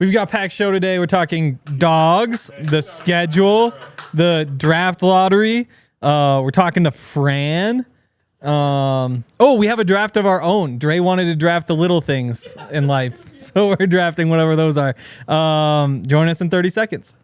We've got a packed show today. We're talking dogs, the schedule, the draft lottery. We're talking to Fran. We have a draft of our own. Dre wanted to draft the little things in life, so we're drafting whatever those are. Join us in 30 seconds.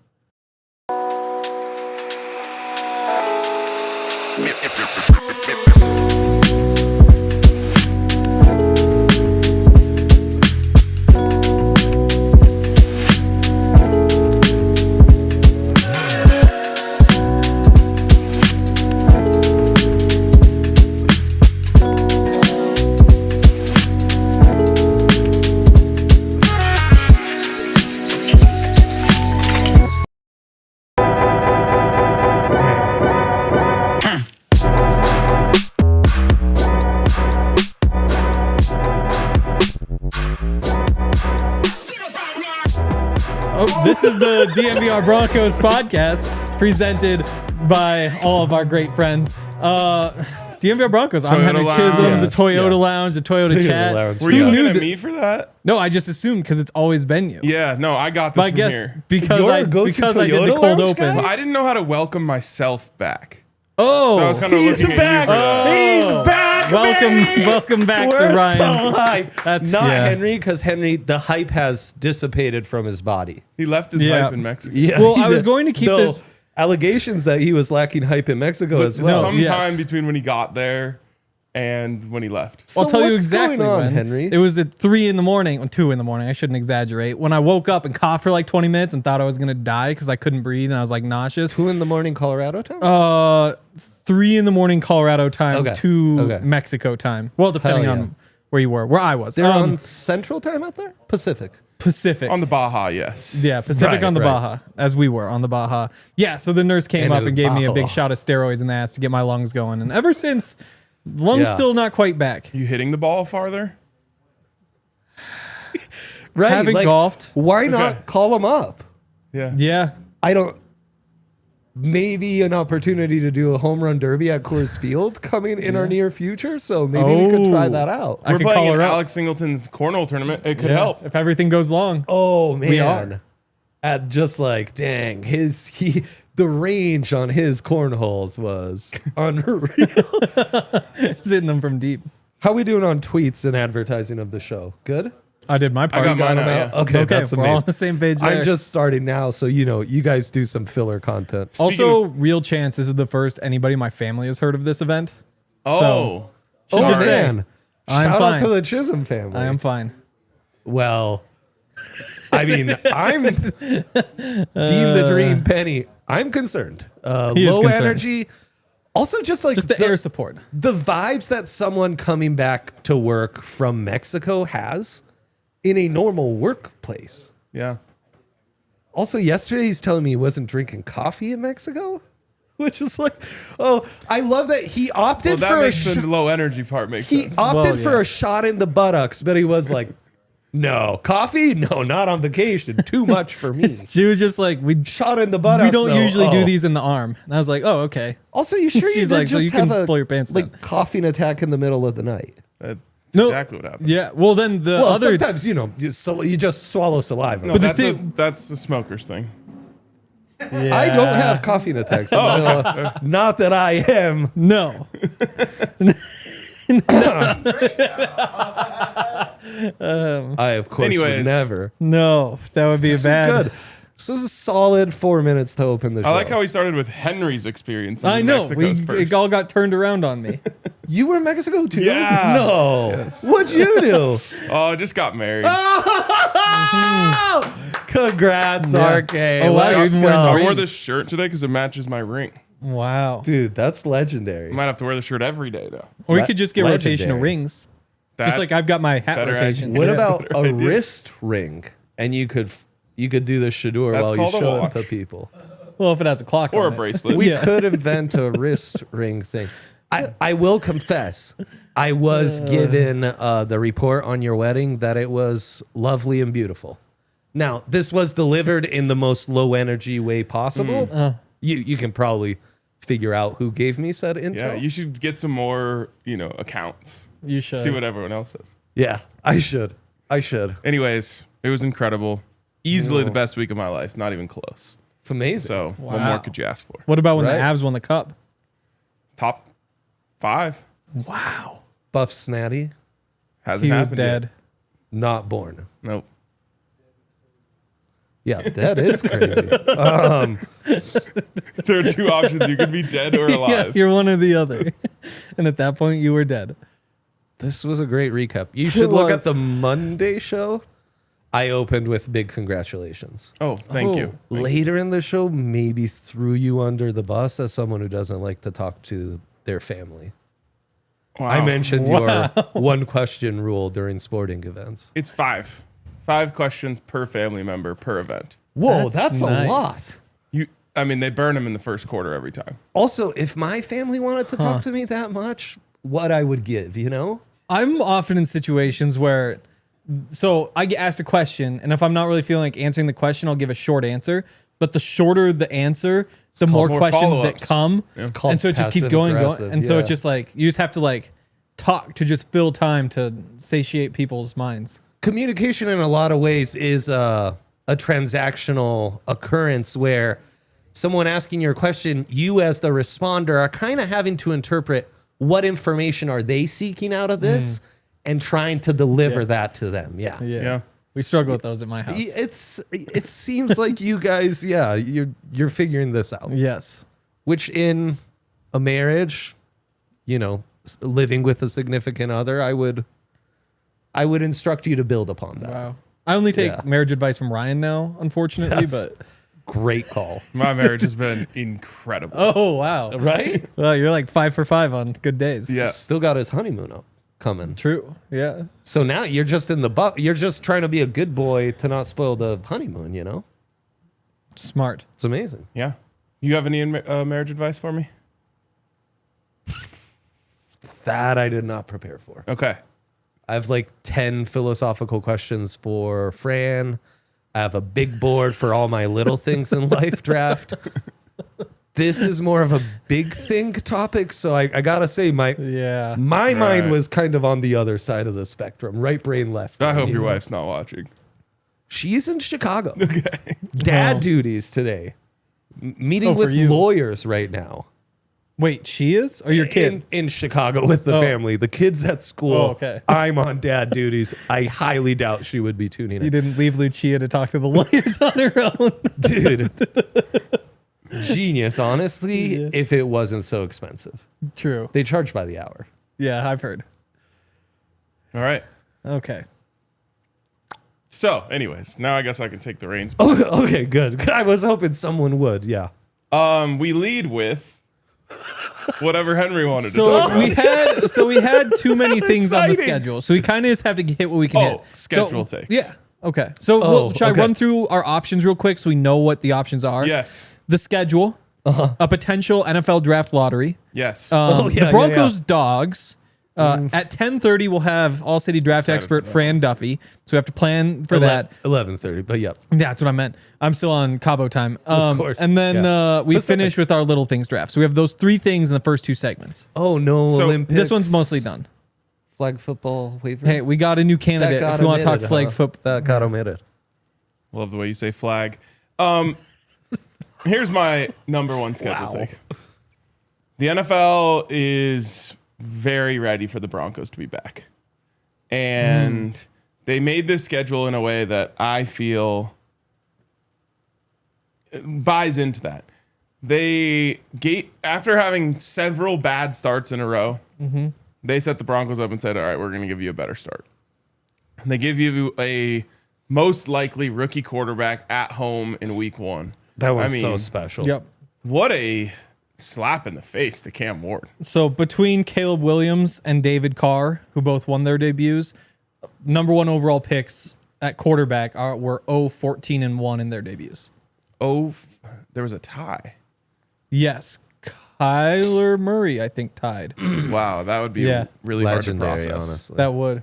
This is the DNVR Broncos podcast presented by all of our great friends. DNVR Broncos. I'm Henry Chisholm, the Toyota Lounge, the Toyota Chat. Lounge. Were you looking at me for that? No, I just assumed because it's always been you. Yeah, no, I got this from here. Because I did the cold open. I didn't know how to welcome myself back. Oh, so I was kind of looking at you for that. He's back. Welcome back to Ryan. So hype. That's not Henry, because Henry, the hype has dissipated from his body. He left his hype in Mexico. Yeah, well, I was going to keep this allegations that he was lacking hype in Mexico as well. Sometime between when he got there and when he left. So I'll tell you exactly going on, when. Henry. It was at 3 in the morning, or 2 in the morning. I shouldn't exaggerate. When I woke up and coughed for like 20 minutes and thought I was gonna die because I couldn't breathe and I was like nauseous. 2 in the morning, Colorado time. 3 in the morning Colorado time, Okay. 2 Mexico time. Well, depending on where you were. Where I was. They're on Central time out there? Pacific. On the Baja, yes. Yeah, Pacific on the Baja, as we were on the Baja. Yeah, so the nurse came up and gave me a big shot of steroids in the ass to get my lungs going. And ever since, lungs still not quite back. You hitting the ball farther? Right. Having golfed. Why not call him up? Yeah. Maybe an opportunity to do a home run derby at Coors Field coming in our near future. So maybe we could try that out. We're playing in Alex Singleton's cornhole tournament. It could help. If everything goes long. Oh, man. We are. At just like, dang, the range on his cornholes was unreal. Hitting them from deep. How we doing on tweets and advertising of the show? Good? I did my part. I got mine out. Yeah. Okay, that's we're amazing. all on the same page there. I'm just starting now, so you guys do some filler content. Also, real chance this is the first anybody in my family has heard of this event. Oh. So, Oh, just say, man. I'm Shout fine. out to the Chisholm family. I am fine. Well, I mean, I'm Dean the Dream Penny. I'm concerned. He is Low concerned. energy. Also, just the air support. The vibes that someone coming back to work from Mexico has in a normal workplace. Yeah. Also, yesterday he's telling me he wasn't drinking coffee in Mexico, which is like, oh, I love that he opted Well, for that a makes the low energy part make he sense. opted for a shot in the buttocks, but he was like, no, coffee? No, not on vacation. Too much for me. She was just like, Shot in the buttocks. we don't though. usually do these in the arm. And I was like, oh, okay. Also, you sure you She's didn't like, so just you have can a pull your pants down. coughing attack in the middle of the night? That's No. exactly what happened. Yeah. Well, then the Well, other. sometimes, you just swallow saliva. No, the that's the smoker's thing. Yeah. I don't have coughing attacks. Not that I am. No. I, of course, would Anyways. never. No. That would be This bad. is good. So this is a solid 4 minutes to open the show. I like how we started with Henry's experience. I know. Mexico's first. It all got turned around on me. You were in Mexico too? Yeah. No. Yes. What'd you do? Oh, I just got married. Congrats, Yeah. RK. Oh, wow, Let's you're even go. wearing I the wore ring. this shirt today because it matches my ring. Wow. Dude, that's legendary. I might have to wear the shirt every day though. Or you could just get rotation of Legendary. rings. That, Just like I've got my hat better rotation. idea. What Yeah. about better a idea. wrist ring? And you could do the shadur That's while you called a show it watch. to people. Well, if it has a clock or on a it. bracelet. We Yeah. could invent a wrist ring thing. I will confess, I was given the report on your wedding that it was lovely and beautiful. Now, this was delivered in the most low energy way possible. You can probably figure out who gave me said intel. Yeah, you should get some more, accounts. You should. See what everyone else says. Yeah, I should. Anyways, it was incredible. Easily the best week of my life. Not even close. It's amazing. So what more could you ask for? What about when Right. the Avs won the cup? Top 5. Wow. Buff Snatty, Hasn't He was happened dead. yet. not born. Nope. Yeah, that is crazy. There are 2 options. You could be dead or Yeah, alive. you're one or the other. And at that point, you were dead. This was a great recap. You should look at was. the Monday show. I opened with big congratulations. Oh, thank you. Later in the show, maybe threw you under the bus as someone who doesn't like to talk to their family. Wow. I mentioned your 1 question rule during sporting events. It's 5. 5 questions per family member per event. Whoa, That's that's nice. a lot. They burn them in the first quarter every time. Also, if my family wanted to talk to me that much, what I would give, you know? I'm often in situations where, so I get asked a question, and if I'm not really feeling like answering the question, I'll give a short answer. But the shorter the answer, the more more questions that follow-ups. come, It's called and so it just keeps going. passive-aggressive, And so yeah. it's just like you just have to like talk to just fill time to satiate people's minds. Communication in a lot of ways is a transactional occurrence where someone asking your question, you as the responder are kind of having to interpret what information are they seeking out of this and trying to deliver that to them. Yeah. Yeah. We struggle with those at my house. It seems like you guys, you're figuring this out. Yes. Which in a marriage, living with a significant other, I would instruct you to build upon that. Wow. I only take Yeah. marriage advice from Ryan now, unfortunately, That's- but Great call. My marriage has been incredible. oh wow. Right? Well, you're like 5 for 5 on good days. Yeah. Still got his honeymoon up coming. True. Yeah. So now you're just in the you're just trying to be a good boy to not spoil the honeymoon, you know? Smart. It's amazing. Yeah. You have any marriage advice for me? That I did not prepare for. Okay. I have like 10 philosophical questions for Fran. I have a big board for all my little things in life draft. This is more of a big think topic, so I gotta say my Yeah. mind Right. was kind of on the other side of the spectrum, right brain, left. I brain. hope your wife's not watching. She's in Chicago. Dad Wow. duties today. Meeting Oh, for with you. lawyers right now. Wait, she is? Or your kid? In Chicago with the Oh. family. The kid's at school. Oh, okay. I'm on dad duties. I highly doubt she would be tuning You in. didn't leave Lucia to talk to the lawyers on her own. Dude. Genius, honestly, Yeah. if it wasn't so expensive. True. They charge by the hour. Yeah, I've heard. All right. Okay. So, anyways, now I guess I can take the reins. Oh, okay, good. I was hoping someone would, yeah. We lead with whatever Henry wanted to talk about. We had too many things on the Exciting. schedule. So we kind of just have to hit what we can hit. Schedule So, takes. Yeah. Okay. So should I okay. run through our options real quick so we know what the options are? Yes. The schedule, a potential NFL draft lottery, Yes. the Broncos Dogs. At 10:30, we'll have All-City draft Excited expert for that. Fran Duffy. So we have to plan for that. 11:30, but yep. That's what I meant. I'm still on Cabo time. course. And then Yeah. we Pacific. finish with our little things draft. So we have those 3 things in the first 2 segments. Oh, no So, Olympics. This one's mostly done. Flag football waiver. Hey, we got a new candidate if you want to talk flag football. That got omitted. Love the way you say flag. Here's my number 1 schedule take. The NFL is very ready for the Broncos to be back. And they made this schedule in a way that I feel buys into that. After having several bad starts in a row, they set the Broncos up and said, all right, we're going to give you a better start. And they give you a most likely rookie quarterback at home in week 1. That one's I so mean, special. Yep. What a slap in the face to Cam Ward. So between Caleb Williams and David Carr, who both won their debuts, number 1 overall picks at quarterback were 0-14-1 in their debuts. Oh, there was a tie. Yes. Kyler Murray, I think, tied. Wow, that would be Yeah. really Legendary, hard to process. honestly. That would.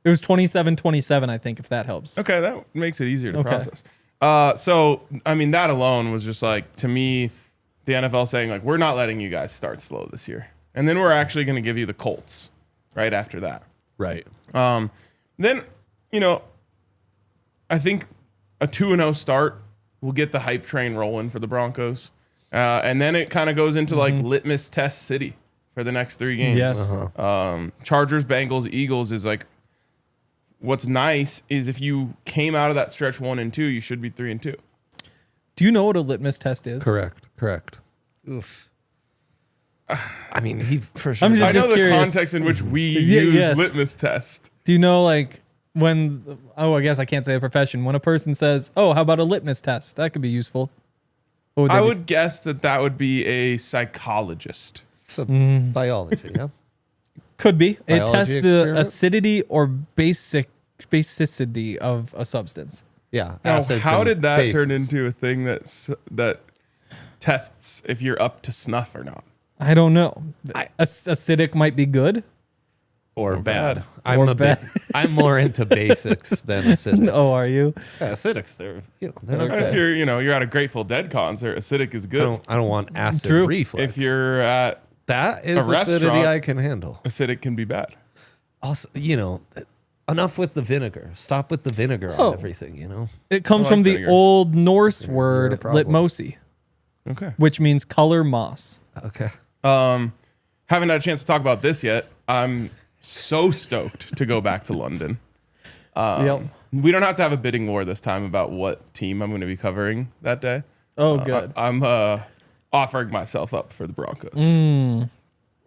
It was 27-27, I think, if that helps. Okay, that makes it easier to Okay. process. So, I mean, that alone was just like, to me, the NFL saying, like, we're not letting you guys start slow this year. And then we're actually going to give you the Colts right after that. Right. Then, I think a 2-0 start will get the hype train rolling for the Broncos. And then it kind of goes into like litmus test city for the next 3 games. Yes. Chargers, Bengals, Eagles is like, what's nice is if you came out of that stretch 1-2, you should be 3-2. Do you know what a litmus test is? Correct. Oof. I mean, he for sure. I'm I know just the curious. context in which we use yes. litmus test. Do you know like when? Oh, I guess I can't say a profession. When a person says, "Oh, how about a litmus test?" That could be useful. What would I that be? would guess that would be a psychologist. So biology, yeah. Could be. It Biology tests the experiment? acidity or basicity of a substance. Yeah. Now, acids how and did that turn bases. into a thing that tests if you're up to snuff or not? I don't know. Acidic might be good. or bad. bad? I'm Or a bit. bad. I'm more into basics than acidics. Oh, are you? Yeah, acidics, they're not Okay. If you're at a Grateful Dead concert, acidic is I good. don't want acid True. reflux. If you're at that is a acidity restaurant- I can handle. acidic, can be bad. Also, enough with the vinegar. Stop with the vinegar Oh. on everything. It comes I like from the vinegar. old Norse You're a word problem. litmosi, Okay. which means color moss. Okay. Haven't had a chance to talk about this yet. I'm so stoked to go back to London. Yep. We don't have to have a bidding war this time about what team I'm going to be covering that day. Oh, good. I'm offering myself up for the Broncos.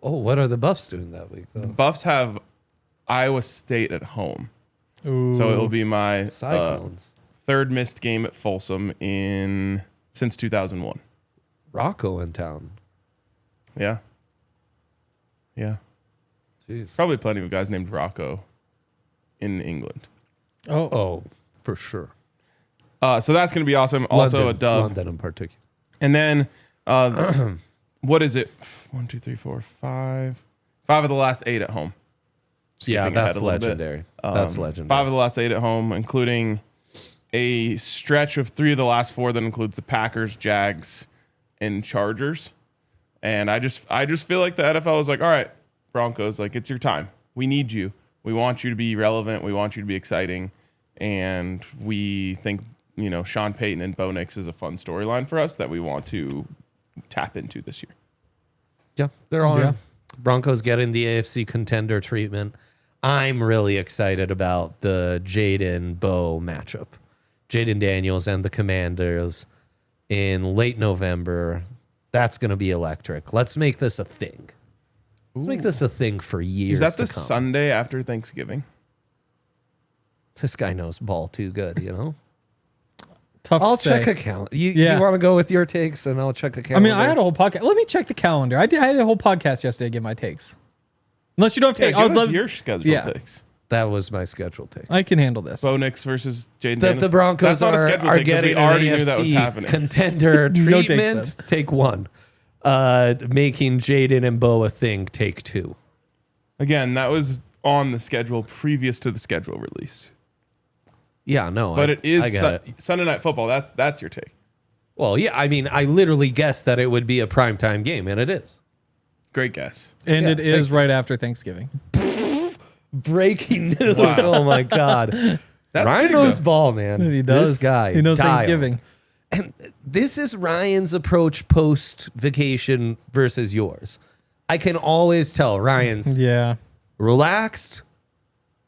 Oh, what are the Buffs doing that week, though? Buffs have Iowa State at home. Ooh. So it'll be my Cyclones. third missed game at Folsom since 2001. Rocco in town. Yeah. Jeez. Probably plenty of guys named Rocco in England. Oh, Oh, for sure. So that's going to be awesome. Also London, a dub. London in particular. And then, what is it? 1, 2, 3, 4, 5. 5 of the last 8 at home. Yeah, Skipping that's ahead a little bit. legendary. That's legendary. 5 of the last 8 at home, including a stretch of 3 of the last 4 that includes the Packers, Jags, and Chargers. And I just feel like the NFL is like, all right, Broncos, like it's your time. We need you. We want you to be relevant. We want you to be exciting. And we think, Sean Payton and Bo Nix is a fun storyline for us that we want to tap into this year. Yeah, they're on. Yeah. Broncos getting the AFC contender treatment. I'm really excited about the Jayden Bo matchup. Jayden Daniels and the Commanders in late November. That's going to be electric. Let's make this a thing. Let's make this a thing for years Is that to the come. Sunday after Thanksgiving? This guy knows ball too good, tough I'll to say. check a calendar. You Yeah. want to go with your takes, and I'll check a I calendar. mean, I had a whole podcast. Let me check the calendar. I had a whole podcast yesterday to give my takes. Unless you don't Yeah, take, give us your schedule yeah. takes. That was my scheduled take. I can handle this. Bo Nix versus Jayden That Daniels. the Broncos That's not a are schedule take 'cause getting we already an knew that was AFC happening. contender No takes, treatment. Sebs. Take 1. Making Jayden and Bo a thing. Take 2. Again, that was on the schedule previous to the schedule release. Yeah, no. But it is I get it. Sunday Night Football. That's your take. Well, yeah, I mean, I literally guessed that it would be a primetime game, and it is. Great guess. and Yeah, it is right after Thanksgiving. Breaking news. Wow. Oh, my God. That's Ryan big, knows though. ball, man. He does. This guy. He knows dialed. Thanksgiving. And this is Ryan's approach post-vacation versus yours. I can always tell Ryan's Yeah. relaxed.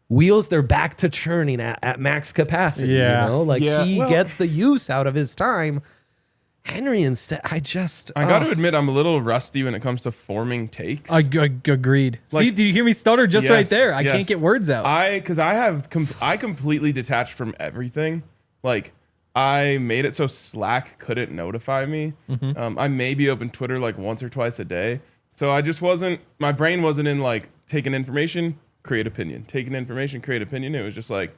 Wheels, they're back to churning at max capacity. Yeah. Yeah. He Well- gets the use out of his time. Henry instead, I got to admit, I'm a little rusty when it comes to forming takes. I agreed. See, Like- did you hear me stutter just Yes, right there? I yes. can't get words out. Because I completely detached from everything. Like I made it so Slack couldn't notify me. I maybe opened Twitter like once or twice a day. So I just wasn't. My brain wasn't in like taking information, create opinion, taking information, create opinion. It was just like,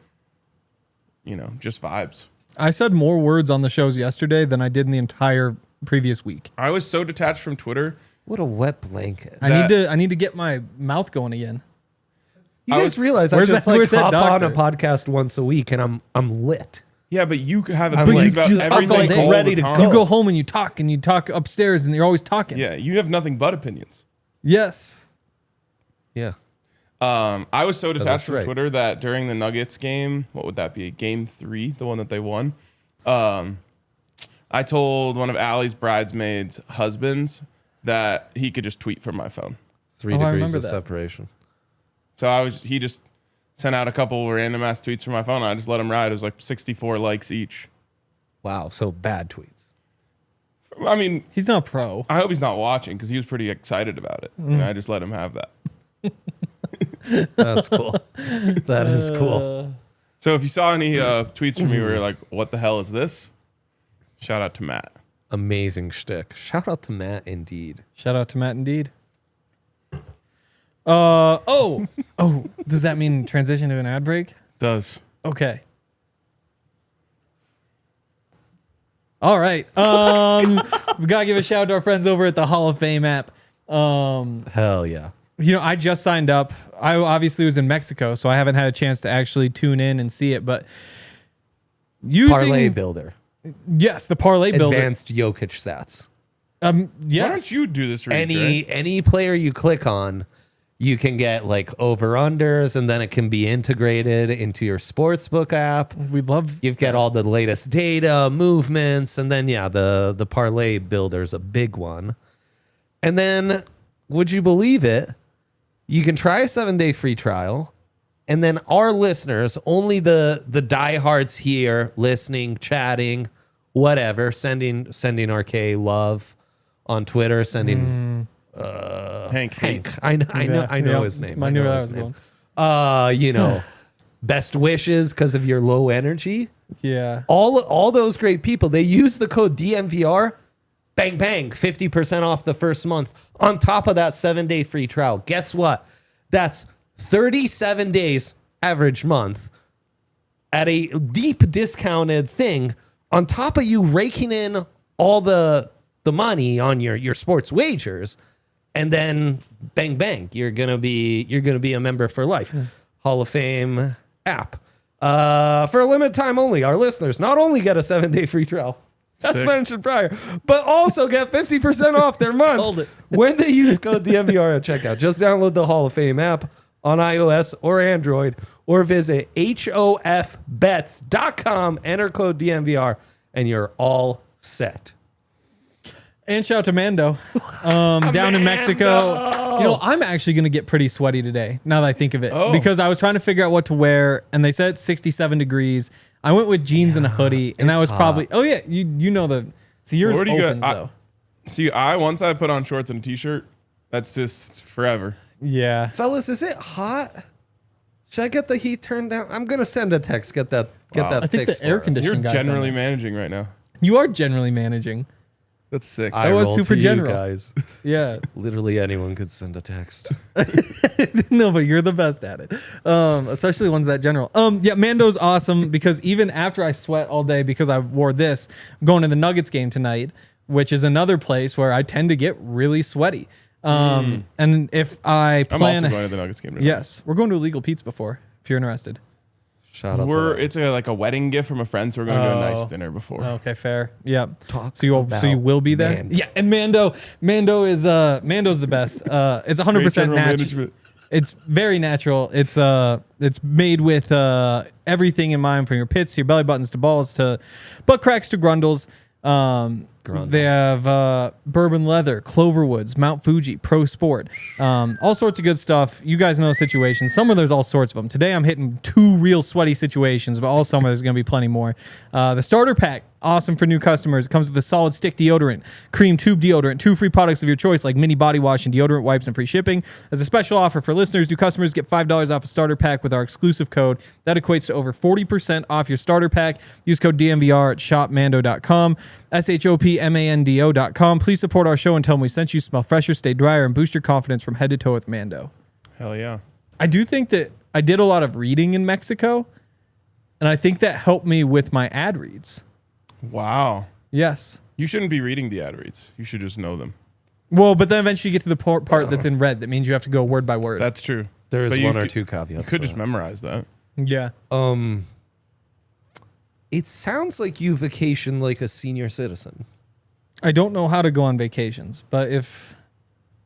just vibes. I said more words on the shows yesterday than I did in the entire previous week. I was so detached from Twitter. What a wet blanket. I need to get my mouth going again. You I guys was- realize I Where's just that- where's that hop on a doctor? podcast once a week and I'm lit. Yeah, but you have I'm opinions like, about dude, I'm everything like all ready the to time. go. You go home and you talk upstairs and you're always talking. Yeah, you have nothing but opinions. Yes. Yeah. I was so detached that's from right. Twitter that during the Nuggets game, what would that be? Game 3, the one that they won. I told one of Allie's bridesmaids' husbands that he could just tweet from my phone. 3 I degrees remember of that. separation. So he just sent out a couple random ass tweets from my phone. I just let him ride. It was like 64 likes each. Wow. So bad tweets. I mean, He's not pro. I hope he's not watching because he was pretty excited about it. And I just let him have that. That's cool. That is cool. So if you saw any tweets from me where you're like, what the hell is this? Shout out to Matt. Amazing shtick. Shout out to Matt, indeed. Shout out to Matt indeed. Oh, does that mean transition to an ad break? Does. Okay. All right. We gotta give a shout out to our friends over at the Hall of Fame app. Hell yeah. You know, I just signed up. I obviously was in Mexico, so I haven't had a chance to actually tune in and see it. But using Parlay builder. yes, the parlay builder. Advanced Jokic stats. Yes. Why don't you do this read, Dre? Any player you click on, you can get like over-unders, and then it can be integrated into your sportsbook app. We love. You get all the latest data, movements, and then the parlay builder's a big one. And then, would you believe it? You can try a 7-day free trial, and then our listeners, only the diehards here, listening, chatting, whatever, sending RK love on Twitter, sending Hank. I know his name. I knew where that was going. You know, best wishes because of your low energy. Yeah. All those great people, they use the code DNVR. Bang, bang, 50% off the first month on top of that 7-day free trial. Guess what? That's 37 days average month at a deep discounted thing on top of you raking in all the money on your sports wagers. And then bang, bang, you're gonna be a member for life. Hall of Fame app. For a limited time only, our listeners not only get a 7-day free trial, that's Sick. mentioned prior, but also get 50% off their month Hold it. when they use code DNVR at checkout. Just download the Hall of Fame app on iOS or Android, or visit hofbets.com, enter code DNVR, and you're all set. And shout out to Mando, down in Mexico. You know, I'm actually going to get pretty sweaty today, now that I think of it, because I was trying to figure out what to wear, and they said it's 67 degrees. I went with jeans and a hoodie, and that was probably, you know the, so yours What do you opens, got? though. See, once I put on shorts and a t-shirt, that's just forever. Yeah. Fellas, is it hot? Should I get the heat turned down? I'm going to send a text, get that I think fixed the air for us. conditioning You're guy's generally on there. managing right now. You are generally managing. That's sick. I was roll super to you general. guys. Yeah. Literally anyone could send a text. No, but you're the best at it. Especially ones that general. Yeah, Mando's awesome because even after I sweat all day because I wore this, I'm going to the Nuggets game tonight, which is another place where I tend to get really sweaty. And if I I'm plan, also going to the Nuggets game tonight. yes, we're going to Illegal Pete's before. If you're interested. Shout out to It's like a wedding gift from a friend, so we're going to do a nice dinner before. Okay, fair. Yeah. Talk So you about will be there. Mando. Yeah, and Mando's the best. It's 100% natural. It's very natural. It's made with everything in mind, from your pits to your belly buttons to balls to butt cracks to grundles. They have bourbon leather, Cloverwoods, Mount Fuji, Pro Sport, all sorts of good stuff. You guys know the situation. Summer, there's all sorts of them. Today, I'm hitting 2 real sweaty situations, but all summer, there's going to be plenty more. The starter pack, awesome for new customers. It comes with a solid stick deodorant, cream tube deodorant, 2 free products of your choice like mini body wash and deodorant wipes, and free shipping. As a special offer for listeners, new customers get $5 off a starter pack with our exclusive code. That equates to over 40% off your starter pack. Use code DNVR at shopmando.com, shopmando.com. Please support our show and tell them we sent you. Smell fresher, stay drier, and boost your confidence from head to toe with Mando. Hell yeah. I do think that I did a lot of reading in Mexico, and I think that helped me with my ad reads. Wow. Yes. You shouldn't be reading the ad reads. You should just know them. Well, but then eventually you get to the part that's in red. That means you have to go word by word. That's true. There is But you one or could- two caveats. You could to just that. memorize that. Yeah. It sounds like you vacation like a senior citizen. I don't know how to go on vacations, but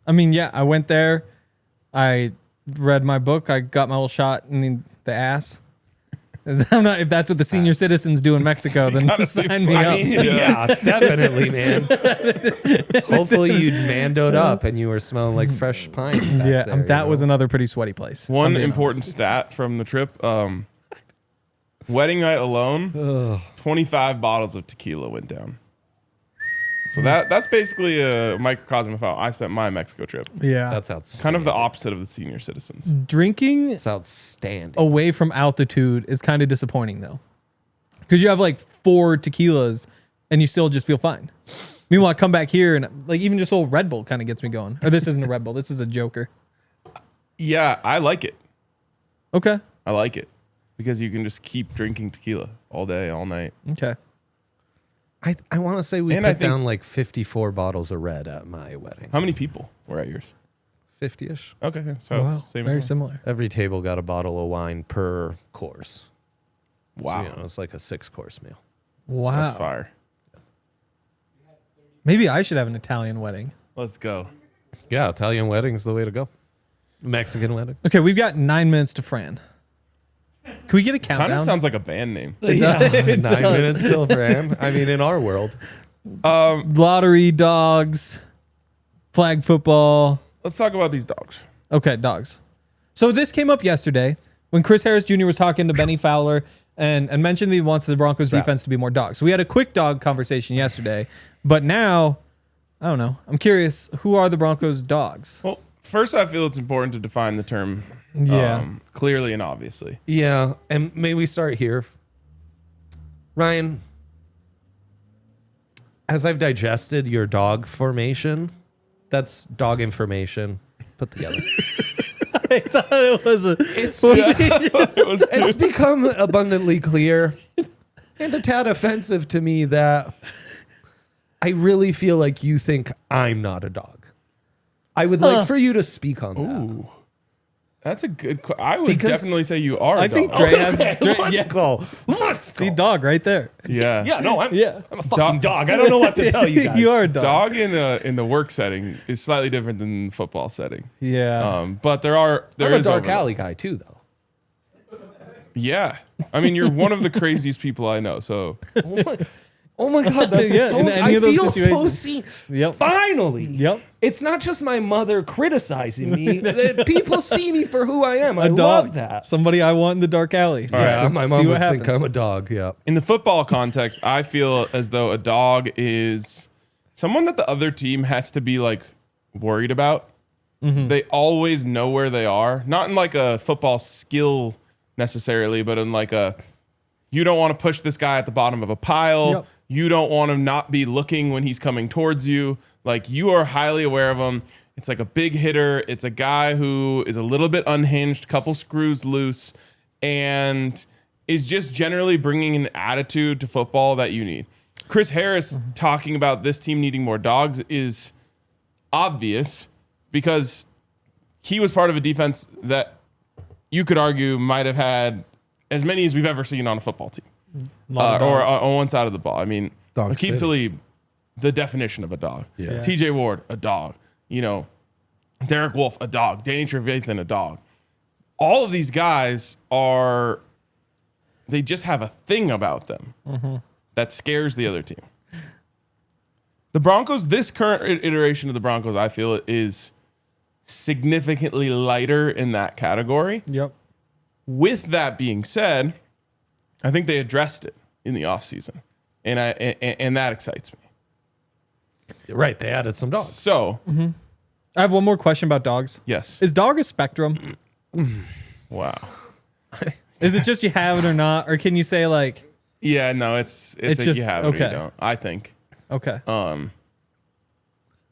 I went there. I read my book. I got my little shot in the ass. If that's what the senior citizens do in Mexico, then gotta sign see- me I up. mean, Yeah, definitely, man. Hopefully you'd mandoed up and you were smelling like fresh pine. Back Yeah, there, that was another pretty sweaty place. if I'm One being important honest. stat from the trip: wedding night alone, 25 bottles of tequila went down. So that's basically a microcosm of how I spent my Mexico trip. Yeah. That's outstanding. Kind of the opposite of the senior citizens. Drinking That's outstanding. away from altitude is kind of disappointing though. Because you have like 4 tequilas and you still just feel fine. Meanwhile, I come back here and like even just old Red Bull kind of gets me going. Or this isn't a Red Bull, this is a Joker. Yeah, I like it. Okay. I like it because you can just keep drinking tequila all day, all night. Okay. I want to say we And I put think- down like 54 bottles of red at my wedding. How many people were at yours? 50-ish. Okay, so Wow. it's same Very as mine. similar. Every table got a bottle of wine per course. Wow, So, it's like a 6-course meal. Wow. that's fire. Maybe I should have an Italian wedding. Let's go. Yeah, Italian wedding's the way to go. Mexican wedding. Okay, we've got 9 minutes to Fran. Can we get a Kind countdown? of sounds like a band name. Yeah, 9 minutes till for him. I mean, in our world. Lottery, dogs, flag football. Let's talk about these dogs. Okay, dogs. So this came up yesterday when Chris Harris Jr. was talking to Benny Fowler and mentioned that he wants the Broncos Strap. defense to be more dogs. So we had a quick dog conversation yesterday, but now, I don't know. I'm curious, who are the Broncos dogs? Well, first, I feel it's important to define the term Yeah. clearly and obviously. Yeah, and may we start here? Ryan, as I've digested your dog formation, that's dog information put together. I thought it was a. It's It was it's become abundantly clear and a tad offensive to me that I really feel like you think I'm not a dog. I would like for you to speak on that. Ooh, that's a good. I would Because- definitely say you are. I a think dog. Dre has. Okay, Dre, let's yeah, go. Let's see, go. dog right there. Yeah, Yeah, no, I'm Yeah. a fucking dog. I don't know what to tell you guys. You are a dog. Dog in the work setting is slightly different than the football setting. Yeah. But there I'm a is dark overlap. alley guy too, though. Yeah, I mean you're one of the craziest people I know. So Oh my god, that's Yeah, so. in any I of those feel so situations. seen. Yep. Finally. Yep. It's not just my mother criticizing me. That people see me for who I am. I A dog. love that. Somebody I want in the dark alley. right, Yeah, my See mom what would think happens. I'm a dog. Yeah. in the football context, I feel as though a dog is someone that the other team has to be like worried about. They always know where they are, not in like a football skill necessarily, but in like a you don't want to push this guy at the bottom of a pile. Yep. You don't want to not be looking when he's coming towards you. Like you are highly aware of him. It's like a big hitter. It's a guy who is a little bit unhinged, couple screws loose, and is just generally bringing an attitude to football that you need. Chris Harris talking about this team needing more dogs is obvious because he was part of a defense that you could argue might have had as many as we've ever seen on a football team. Lot of Or dogs. on one side of the ball. I mean, Dog Akeem City. Talib, the definition of a dog. Yeah. TJ Ward, a dog. You know, Derek Wolfe, a dog. Danny Trevathan, a dog. All of these guys they just have a thing about them that scares the other team. The Broncos, this current iteration of the Broncos, I feel is significantly lighter in that category. Yep. With that being said, I think they addressed it in the offseason, and that excites me. Right. They added some dogs. So, I have one more question about dogs. yes. Is dog a spectrum? Wow. Is it just you have it or not? Or can you say like, Yeah, no, it's It's a just- you have it or okay. you don't. I think. okay.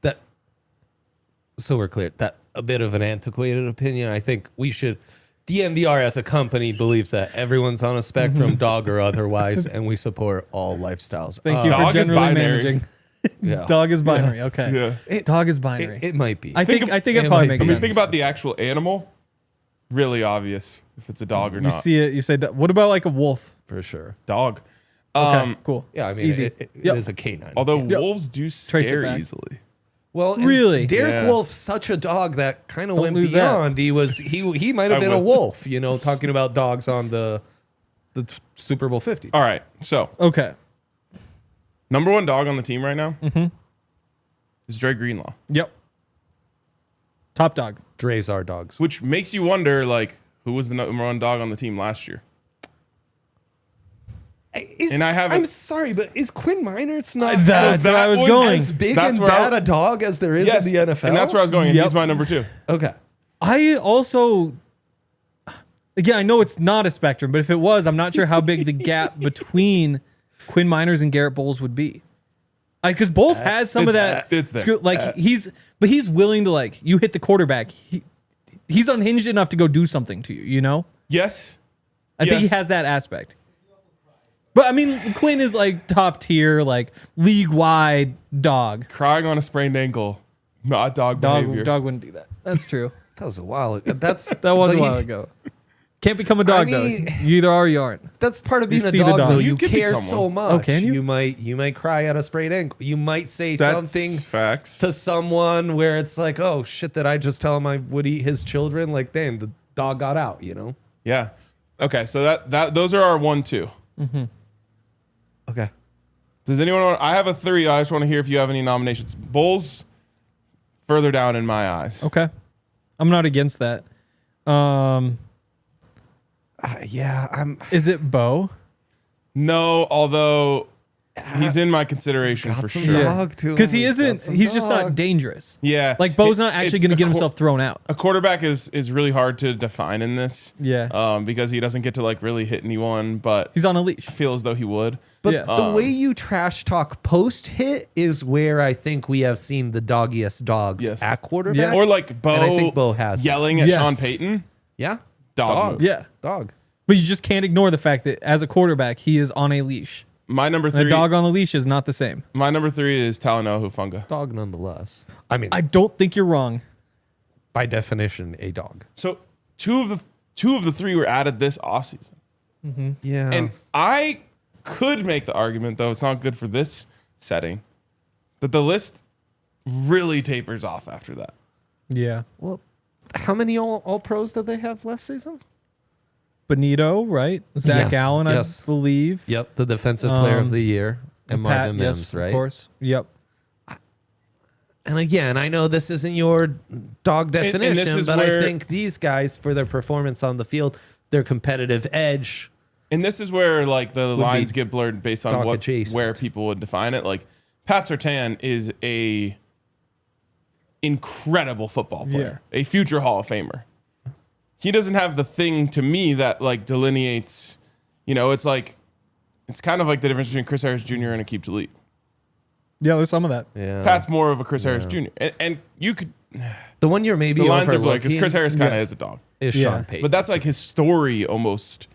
That. So we're clear. That a bit of an antiquated opinion. I think we should. DNVR as a company believes that everyone's on a spectrum, dog or otherwise, and we support all lifestyles. Thank you for Dog is generally binary. managing. Yeah. Dog is binary. Okay. Yeah. Dog is binary. It might be. I think of- it it probably might makes be. I sense. mean, think about the actual animal. Really obvious if it's a dog or you not. see it. You say, what about like a wolf? for sure. Dog. Okay, cool. Yeah, I mean, Easy. it Yep. is a canine. Although Yep. wolves do Trace it scare back. easily. Well, and Really? Derek Yeah. Wolf's such a dog that kind of Don't went lose that. beyond. He might have I been a would. wolf, talking about dogs on the the Super Bowl 50. All right. So Okay. number one dog on the team right now is Dre Greenlaw, Yep. Top dog. Dre's our dogs. which makes you wonder, like, who was the number one dog on the team last year? And I haven't- I'm sorry, but is Quinn Meinerz not That's where I was going. as big That's and where bad a dog as there is in the NFL? and that's where I was going. And Yep. he's my number two. Okay. I also, again, I know it's not a spectrum, but if it was, I'm not sure how big the gap between Quinn Meinerz and Garett Bolles would be. Because Bolles has some of that. it's there. But he's willing to, like, you hit the quarterback. He's unhinged enough to go do something to you, you know? Yes. I think he Yes. has that aspect. But I mean, Quinn is like top tier, like league wide dog. Crying on a sprained ankle, not dog behavior. Dog wouldn't do that. That's true. That was a while ago. That Was a while ago. Can't become a dog mean- though. You either are or you aren't. That's part of being a see the dog, dog. though. You You could care become so one. much. Oh, can you? You might cry at a sprained ankle. You might say That's something facts. to someone where it's like, oh shit, did I just tell him I would eat his children? Like, damn, the dog got out, you know? Yeah. Okay. So those are our 1-2. Okay. Does anyone want? I have a 3. I just want to hear if you have any nominations. Bulls, further down in my eyes. Okay. I'm not against that. Yeah, I'm. Is it Bo? No, although he's in my consideration for some sure. dog to him. Because he He's got isn't. some He's just not dog. dangerous. Yeah. Like Bo's not actually It's going to get a himself thrown out. A quarterback is really hard to define in this. Yeah. Because he doesn't get to like really hit anyone, but He's on a leash. I feel as though he would. But Yeah. the way you trash talk post hit is where I think we have seen the doggiest dogs Yes. at quarterback. Yeah. Or like Bo, And I think Bo has that. yelling at Yes. Sean Payton. Yeah. Dog. move. Yeah. Dog. But you just can't ignore the fact that as a quarterback, he is on a leash. My number And a 3. dog on a leash is not the same. My number 3 is Talanoa Hufanga. Dog nonetheless. I mean, I don't think you're wrong. by definition, a dog. So two of the 3 were added this offseason. Yeah. And I could make the argument, though it's not good for this setting, that the list really tapers off after that. Yeah. well, how many all pros did they have last season? Benito, right? Zach Yes, Allen, yes. I believe. Yep, the defensive player of the year, and Marvin Pat, Mims, yes, right? Of course. Yep. And again, I know this isn't your dog this definition, is but where- I think these guys, for their performance on the field, their competitive edge. And this is where like the lines get blurred based on dog what adjacent. where people would define it. Like Pat Surtain is a incredible football player, a future Hall of Famer. He doesn't have the thing to me that like delineates, it's like it's kind of like the difference between Chris Harris Jr. and Aqib Talib. Yeah, there's some of that. Yeah. Pat's more of a Chris Harris Jr. And you could The one you're maybe the lines are blurred because overlooking Chris Harris kind of Yes. is a dog, is Yeah. Sean Payton. but that's like his story almost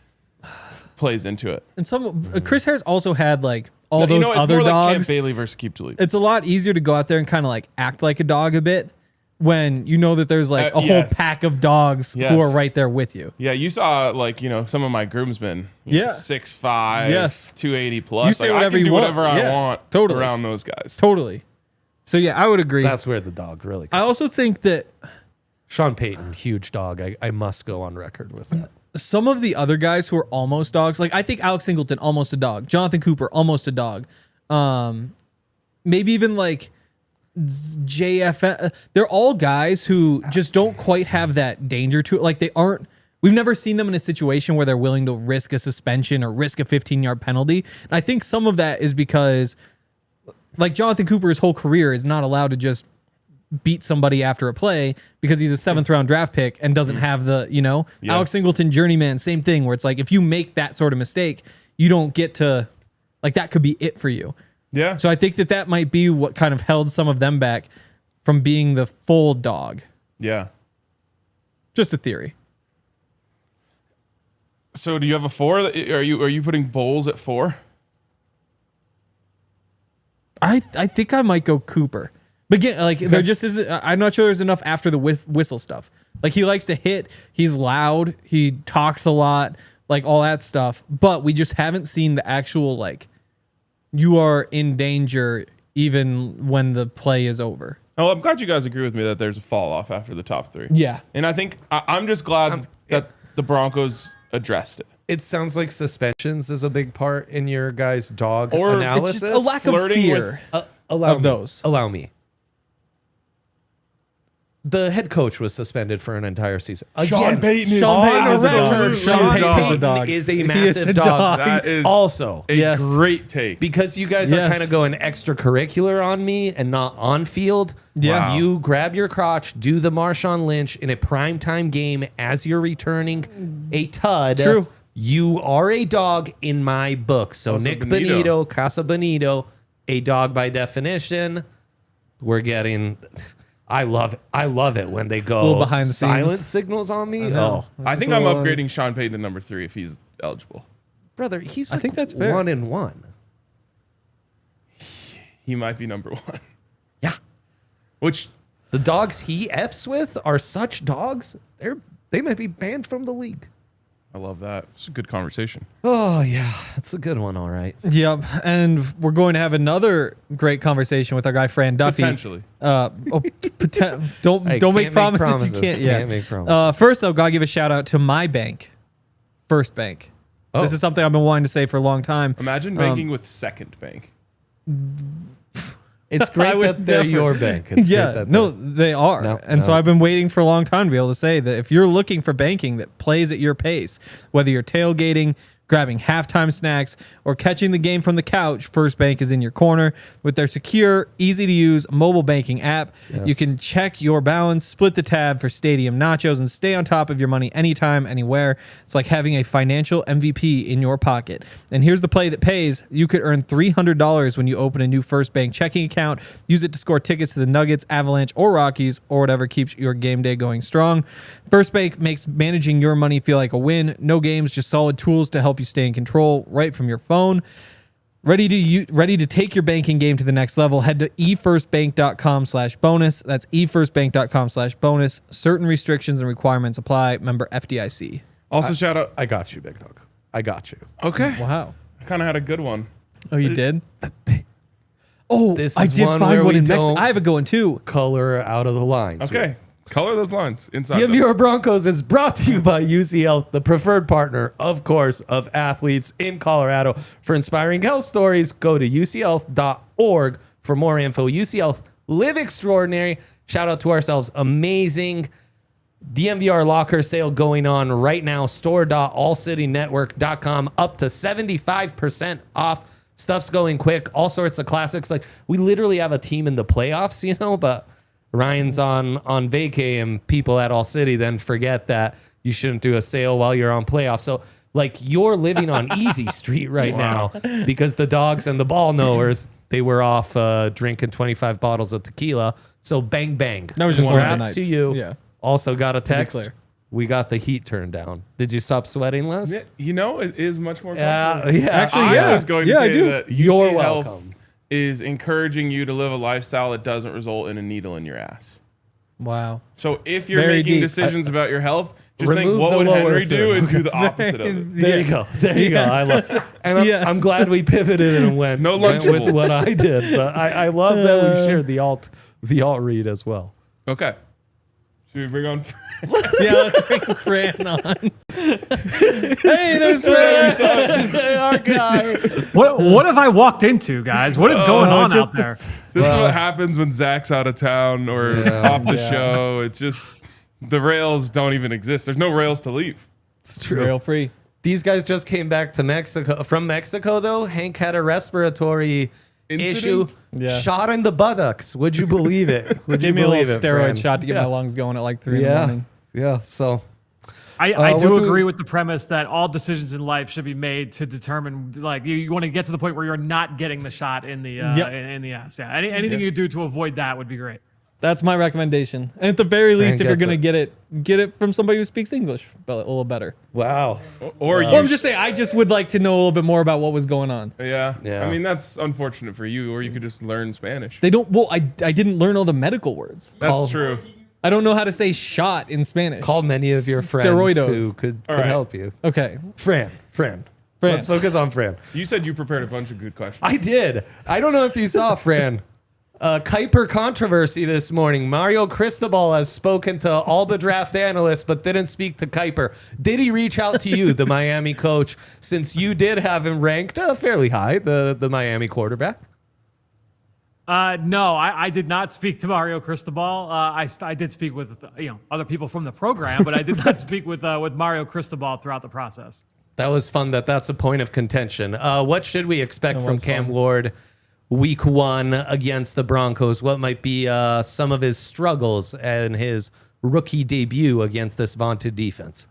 plays into it. And Chris Harris also had like all You those know, it's other more like Champ dogs. Bailey versus Aqib Talib. It's a lot easier to go out there and kind of like act like a dog a bit when you know that there's like a yes. whole pack of dogs Yes. who are right there with you. Yeah, you saw like some of my groomsmen. Yeah. 6'5", Yes. 280 plus. You say Like, whatever I can you do want. whatever I Yeah, want totally. around those guys. Totally. So yeah, I would agree. That's where the dog really I comes. also think that Sean Payton, huge dog. I must go on record with that. some of the other guys who are almost dogs, like I think Alex Singleton, almost a dog. Jonathan Cooper, almost a dog. Maybe even like JF. They're all guys who just don't quite have that danger to it. Like they aren't. We've never seen them in a situation where they're willing to risk a suspension or risk a 15-yard penalty. And I think some of that is because, like Jonathan Cooper's whole career is not allowed to just beat somebody after a play because he's a 7th-round draft pick and doesn't have the, Yeah. Alex Singleton, journeyman, same thing, where it's like if you make that sort of mistake, you don't get to, like that could be it for you. Yeah. So I think that might be what kind of held some of them back from being the full dog. Yeah. Just a theory. So do you have a 4? Are you putting Bolles at 4? I think I might go Cooper. But again, like there just isn't. I'm not sure there's enough after the whistle stuff. Like he likes to hit. He's loud. He talks a lot. Like all that stuff. But we just haven't seen the actual like you are in danger even when the play is over. Oh, I'm glad you guys agree with me that there's a fall off after the top 3. Yeah. And I think I'm just glad that the Broncos addressed it. It sounds like suspensions is a big part in your guys' dog Or it's analysis. Just a lack of Flirting fear. Allow of me. those. Allow me. The head coach was suspended for an entire season. Sean Payton is Sean Payton on is a dog. record. Sean Sean Payton is a Payton dog. is a He is massive a dog. dog. That is Also, a Yes. great take. because you guys are Yes. kind of going extracurricular on me and not on field. Yeah. Wow. You grab your crotch, do the Marshawn Lynch in a primetime game as you're returning a tud. True. You are a dog in my book. So Also Nick Benito. Benito, Casa Benito, a dog by definition. We're getting. I love it when they go little behind the silent scenes. signals on me. know. Oh, I think I'm upgrading Sean Payton to number 3 if he's eligible. brother, he's. I think that's fair. 1-1. He might be number 1. Yeah. Which The dogs he F's with are such dogs. They might be banned from the league. I love that. It's a good conversation. Oh yeah, that's a good one. All right. Yep, and we're going to have another great conversation with our guy Fran Duffy. Potentially. Don't Hey, don't make can't make promises. promises. You can't. Yeah. Can't make promises. First though, gotta give a shout out to my bank, First Bank. Oh. This is something I've been wanting to say for a long time. Imagine banking with Second Bank. It's I great would that they're never- your bank. It's Yeah, great that no, they are. No, and so no. I've been waiting for a long time to be able to say that if you're looking for banking that plays at your pace, whether you're tailgating, grabbing halftime snacks, or catching the game from the couch, First Bank is in your corner. With their secure, easy-to-use mobile banking app, you can check your balance, split the tab for stadium nachos, and stay on top of your money anytime, anywhere. It's like having a financial MVP in your pocket. And here's the play that pays. You could earn $300 when you open a new First Bank checking account. Use it to score tickets to the Nuggets, Avalanche, or Rockies, or whatever keeps your game day going strong. First Bank makes managing your money feel like a win. No games, just solid tools to help you stay in control right from your phone. Ready to take your banking game to the next level? Head to efirstbank.com/bonus. That's efirstbank.com/bonus. Certain restrictions and requirements apply. Member FDIC. Also, shout out. I got you, big dog. I got you. Okay. Wow. I kind of had a good one. Oh, you did? Oh, This I is did one find where one we in Mexico. don't- I have a good one too. Color out of the lines. Okay. Color those lines inside. them. DNVR Broncos is brought to you by UC Health, the preferred partner, of course, of athletes in Colorado. For inspiring health stories, go to uchealth.org for more info. UC Health, live extraordinary. Shout out to ourselves. Amazing DNVR locker sale going on right now. Store.allcitynetwork.com, up to 75% off. Stuff's going quick. All sorts of classics. Like, we literally have a team in the playoffs, but Ryan's on vacay, and people at All City then forget that you shouldn't do a sale while you're on playoff. So, like, you're living on easy street right now because the dogs and the ball knowers, they were off drinking 25 bottles of tequila. So bang, bang. That was just one of the Congrats to nights. you. Yeah. Also got a text. clear. We got the heat turned down. Did you stop sweating, Les? Yeah, you know, it is much more Yeah, comfortable. yeah. Actually, I yeah. was going to Yeah, I say do. that UC You're Health welcome. is encouraging you to live a lifestyle that doesn't result in a needle in your ass. Wow. So if you're Very making deep. decisions about your health, just think, Remove what the would lower Henry do, third. and do the opposite of it. There you go. There you go. I love. And Yes. I'm glad we pivoted and went No went with Lunchables. what I did. But I love that we shared the alt read as well. Okay. Should we bring on? Yeah, let's bring Fran on. Hey, there's Fran. Our guy. What have I walked into, guys? What is going on just out there? This is what happens when Zach's out of town or off the show. It's just the rails don't even exist. There's no rails to leave. It's true. Rail free. These guys just came back to Mexico. From Mexico, though, Hank had a respiratory issue. Incident? Yes. Shot in the buttocks. Would you believe it? Would you Gave me a believe little it, steroid Fran? shot to get Yeah. my lungs going at like 3 in the Yeah. morning. Yeah. So I what do do- agree with the premise that all decisions in life should be made to determine, like, you want to get to the point where you're not getting the shot in the Yep. in the ass. Yeah, anything you do to avoid that would be great. That's my recommendation. And at the very least, if you're gets gonna it. get it from somebody who speaks English a little better. wow. Or you. Well, I'm just saying, I just would like to know a little bit more about what was going on. Yeah. Yeah. I mean, that's unfortunate for you, or you could just learn Spanish. They don't. Well, I didn't learn all the medical words. That's Call- true. I don't know how to say shot in Spanish. Call many of your friends Steroidos. who could right. help you. Okay. Fran. Let's focus on Fran. You said you prepared a bunch of good questions. I did. I don't know if you saw Fran. Kuiper controversy this morning. Mario Cristobal has spoken to all the draft analysts, but didn't speak to Kuiper. Did he reach out to you, the Miami coach, since you did have him ranked fairly high, the Miami quarterback? No, I did not speak to Mario Cristobal. I did speak with other people from the program, but I did not speak with Mario Cristobal throughout the process. That was fun. That's a point of contention. What should we expect from Cam Ward week 1 against the Broncos? What might be some of his struggles and his rookie debut against this vaunted defense?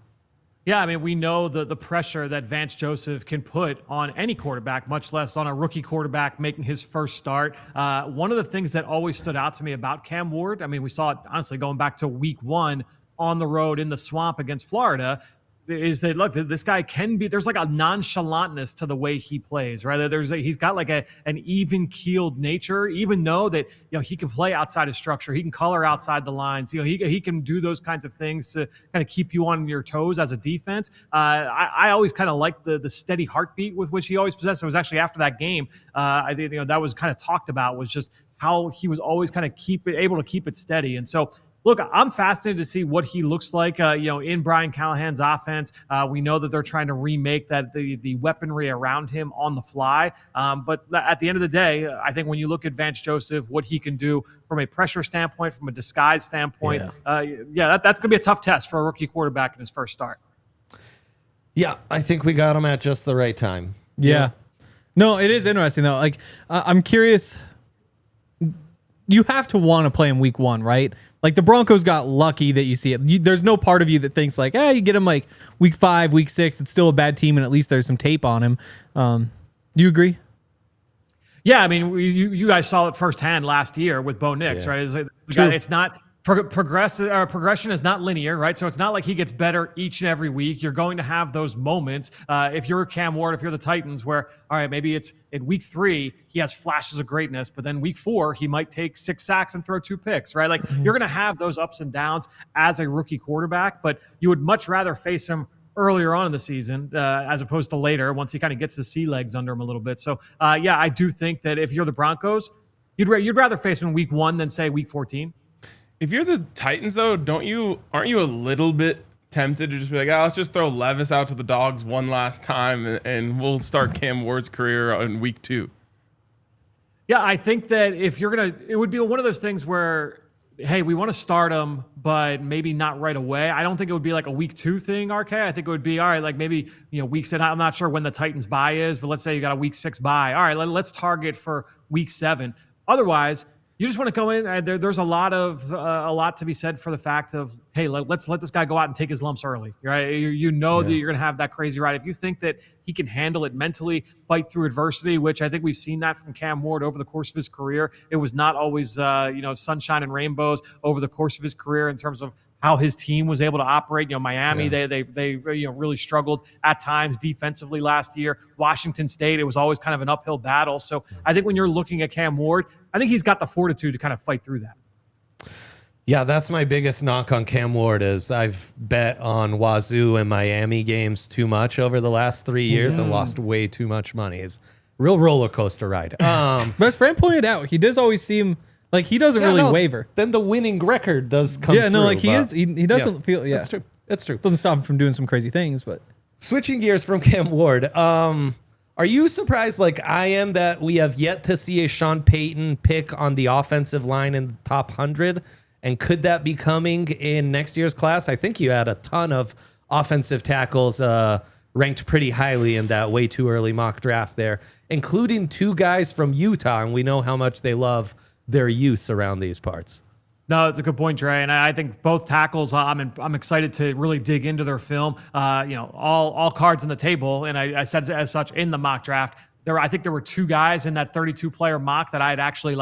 Yeah, I mean, we know the pressure that Vance Joseph can put on any quarterback, much less on a rookie quarterback making his first start. One of the things that always stood out to me about Cam Ward, I mean, we saw it, honestly, going back to week 1 on the road in the swamp against Florida, is that, look, this guy can be, there's like a nonchalantness to the way he plays, right? He's got like an even keeled nature, even though that, he can play outside of structure. He can color outside the lines. He can do those kinds of things to kind of keep you on your toes as a defense. I always kind of liked the steady heartbeat with which he always possessed. It was actually after that game, I think, that was kind of talked about, was just how he was always kind of able to keep it steady. And so, look, I'm fascinated to see what he looks like, in Brian Callahan's offense. We know that they're trying to remake the weaponry around him on the fly. But at the end of the day, I think when you look at Vance Joseph, what he can do from a pressure standpoint, from a disguise standpoint, that's going to be a tough test for a rookie quarterback in his first start. Yeah, I think we got him at just the right time. Yeah. No, it is interesting, though. Like, I'm curious. You have to want to play him week 1, right? Like, the Broncos got lucky that you see it. There's no part of you that thinks like, you get him like week 5, week 6, it's still a bad team, and at least there's some tape on him. Do you agree? Yeah, I mean, you guys saw it firsthand last year with Bo Nix, right? It's not progression is not linear, right? So it's not like he gets better each and every week. You're going to have those moments. If you're Cam Ward, if you're the Titans, where, all right, maybe it's in week 3, he has flashes of greatness, but then week 4, he might take 6 sacks and throw 2 picks, right? Like, you're going to have those ups and downs as a rookie quarterback, but you would much rather face him earlier on in the season as opposed to later, once he kind of gets his sea legs under him a little bit. So, I do think that if you're the Broncos, you'd rather face him in week 1 than, say, week 14. If you're the Titans, though, aren't you a little bit tempted to just be like, let's just throw Levis out to the dogs one last time and we'll start Cam Ward's career in week 2? Yeah, I think that if you're it would be one of those things where, hey, we want to start him, but maybe not right away. I don't think it would be like a week 2 thing, RK. I think it would be, all right, like maybe, week 6. I'm not sure when the Titans bye is, but let's say you got a week 6 bye. All right, let's target for week 7. Otherwise, you just want to go in. There's a lot to be said for the fact of, hey, let's let this guy go out and take his lumps early, right? That you're going to have that crazy ride. If you think that he can handle it mentally, fight through adversity, which I think we've seen that from Cam Ward over the course of his career. It was not always, sunshine and rainbows over the course of his career in terms of how his team was able to operate. Miami, they really struggled at times defensively last year. Washington State, it was always kind of an uphill battle. So I think when you're looking at Cam Ward, I think he's got the fortitude to kind of fight through that. Yeah, that's my biggest knock on Cam Ward is I've bet on Wazoo and Miami games too much over the last 3 years and lost way too much money. It's a real roller coaster ride. But as Fran pointed out, he does always seem like he doesn't really waver. Then the winning record does come through. Yeah, no, like he doesn't feel. Yeah, that's true. That's true. Doesn't stop him from doing some crazy things, but switching gears from Cam Ward, are you surprised like I am that we have yet to see a Sean Payton pick on the offensive line in the top 100? And could that be coming in next year's class? I think you had a ton of offensive tackles ranked pretty highly in that way too early mock draft there, including 2 guys from Utah, and we know how much they love their use around these parts. No, it's a good point, Dre. And I think both tackles, I'm excited to really dig into their film. All cards on the table. And I said as such in the mock draft. I think there were 2 guys in that 32-player mock that I had actually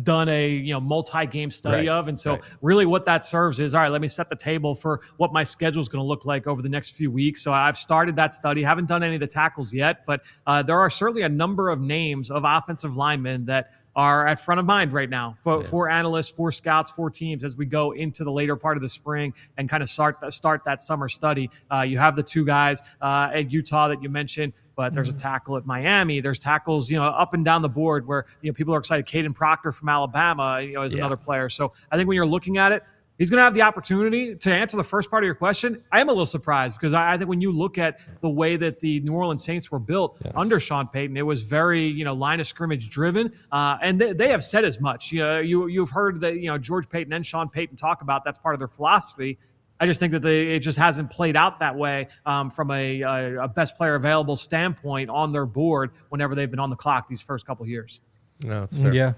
done a multi-game study of. And so really what that serves is, all right, let me set the table for what my schedule is going to look like over the next few weeks. So I've started that study, haven't done any of the tackles yet, but there are certainly a number of names of offensive linemen that are at front of mind right now for analysts, for scouts, for teams as we go into the later part of the spring and kind of start that summer study. You have the two guys at Utah that you mentioned, but there's a tackle at Miami. There's tackles, up and down the board where, people are excited. Caden Proctor from Alabama, is another player. So I think when you're looking at it, he's going to have the opportunity to answer the first part of your question. I am a little surprised because I think when you look at the way that the New Orleans Saints were built under Sean Payton, it was very, line of scrimmage driven. And they have said as much. You've heard that, George Payton and Sean Payton talk about that's part of their philosophy. I just think that it just hasn't played out that way from a best player available standpoint on their board whenever they've been on the clock these first couple of years. No, it's fair. Yeah.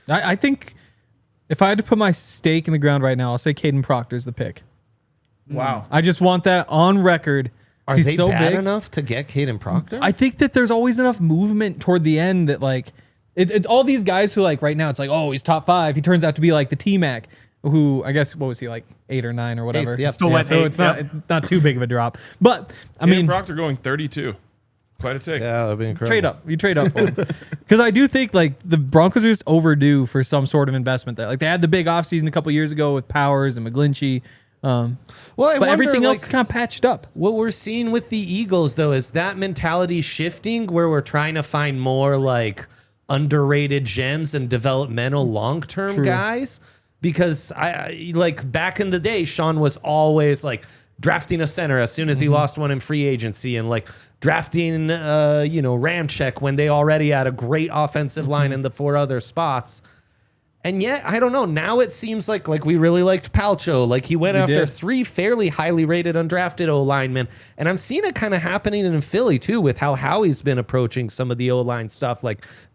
I think if I had to put my stake in the ground right now, I'll say Caden Proctor's the pick. Wow. I just want that on record. Are He's they so bad big enough to get Caden Proctor? I think that there's always enough movement toward the end that it's all these guys who right now it's he's top 5. He turns out to be the T-Mac, who I guess what was he 8 or 9 or whatever. Yep. Still went so 8, it's not too big of a drop. But I mean, Proctor going 32. Quite a take. Yeah, that'd be incredible. trade up. You trade up for him. Because I do think the Broncos are just overdue for some sort of investment there. They had the big offseason a couple years ago with Powers and McGlinchey. But everything else is kind of patched up. What we're seeing with the Eagles, though, is that mentality shifting where we're trying to find more underrated gems and developmental long-term guys. Because I back in the day, Sean was always drafting a center as soon as he lost one in free agency and drafting Ramczyk when they already had a great offensive line in the 4 other spots. And yet, I don't know. Now it seems like we really liked Palcho. He went after 3 fairly highly rated undrafted O-linemen. And I'm seeing it kind of happening in Philly, too, with how Howie's been approaching some of the O-line stuff.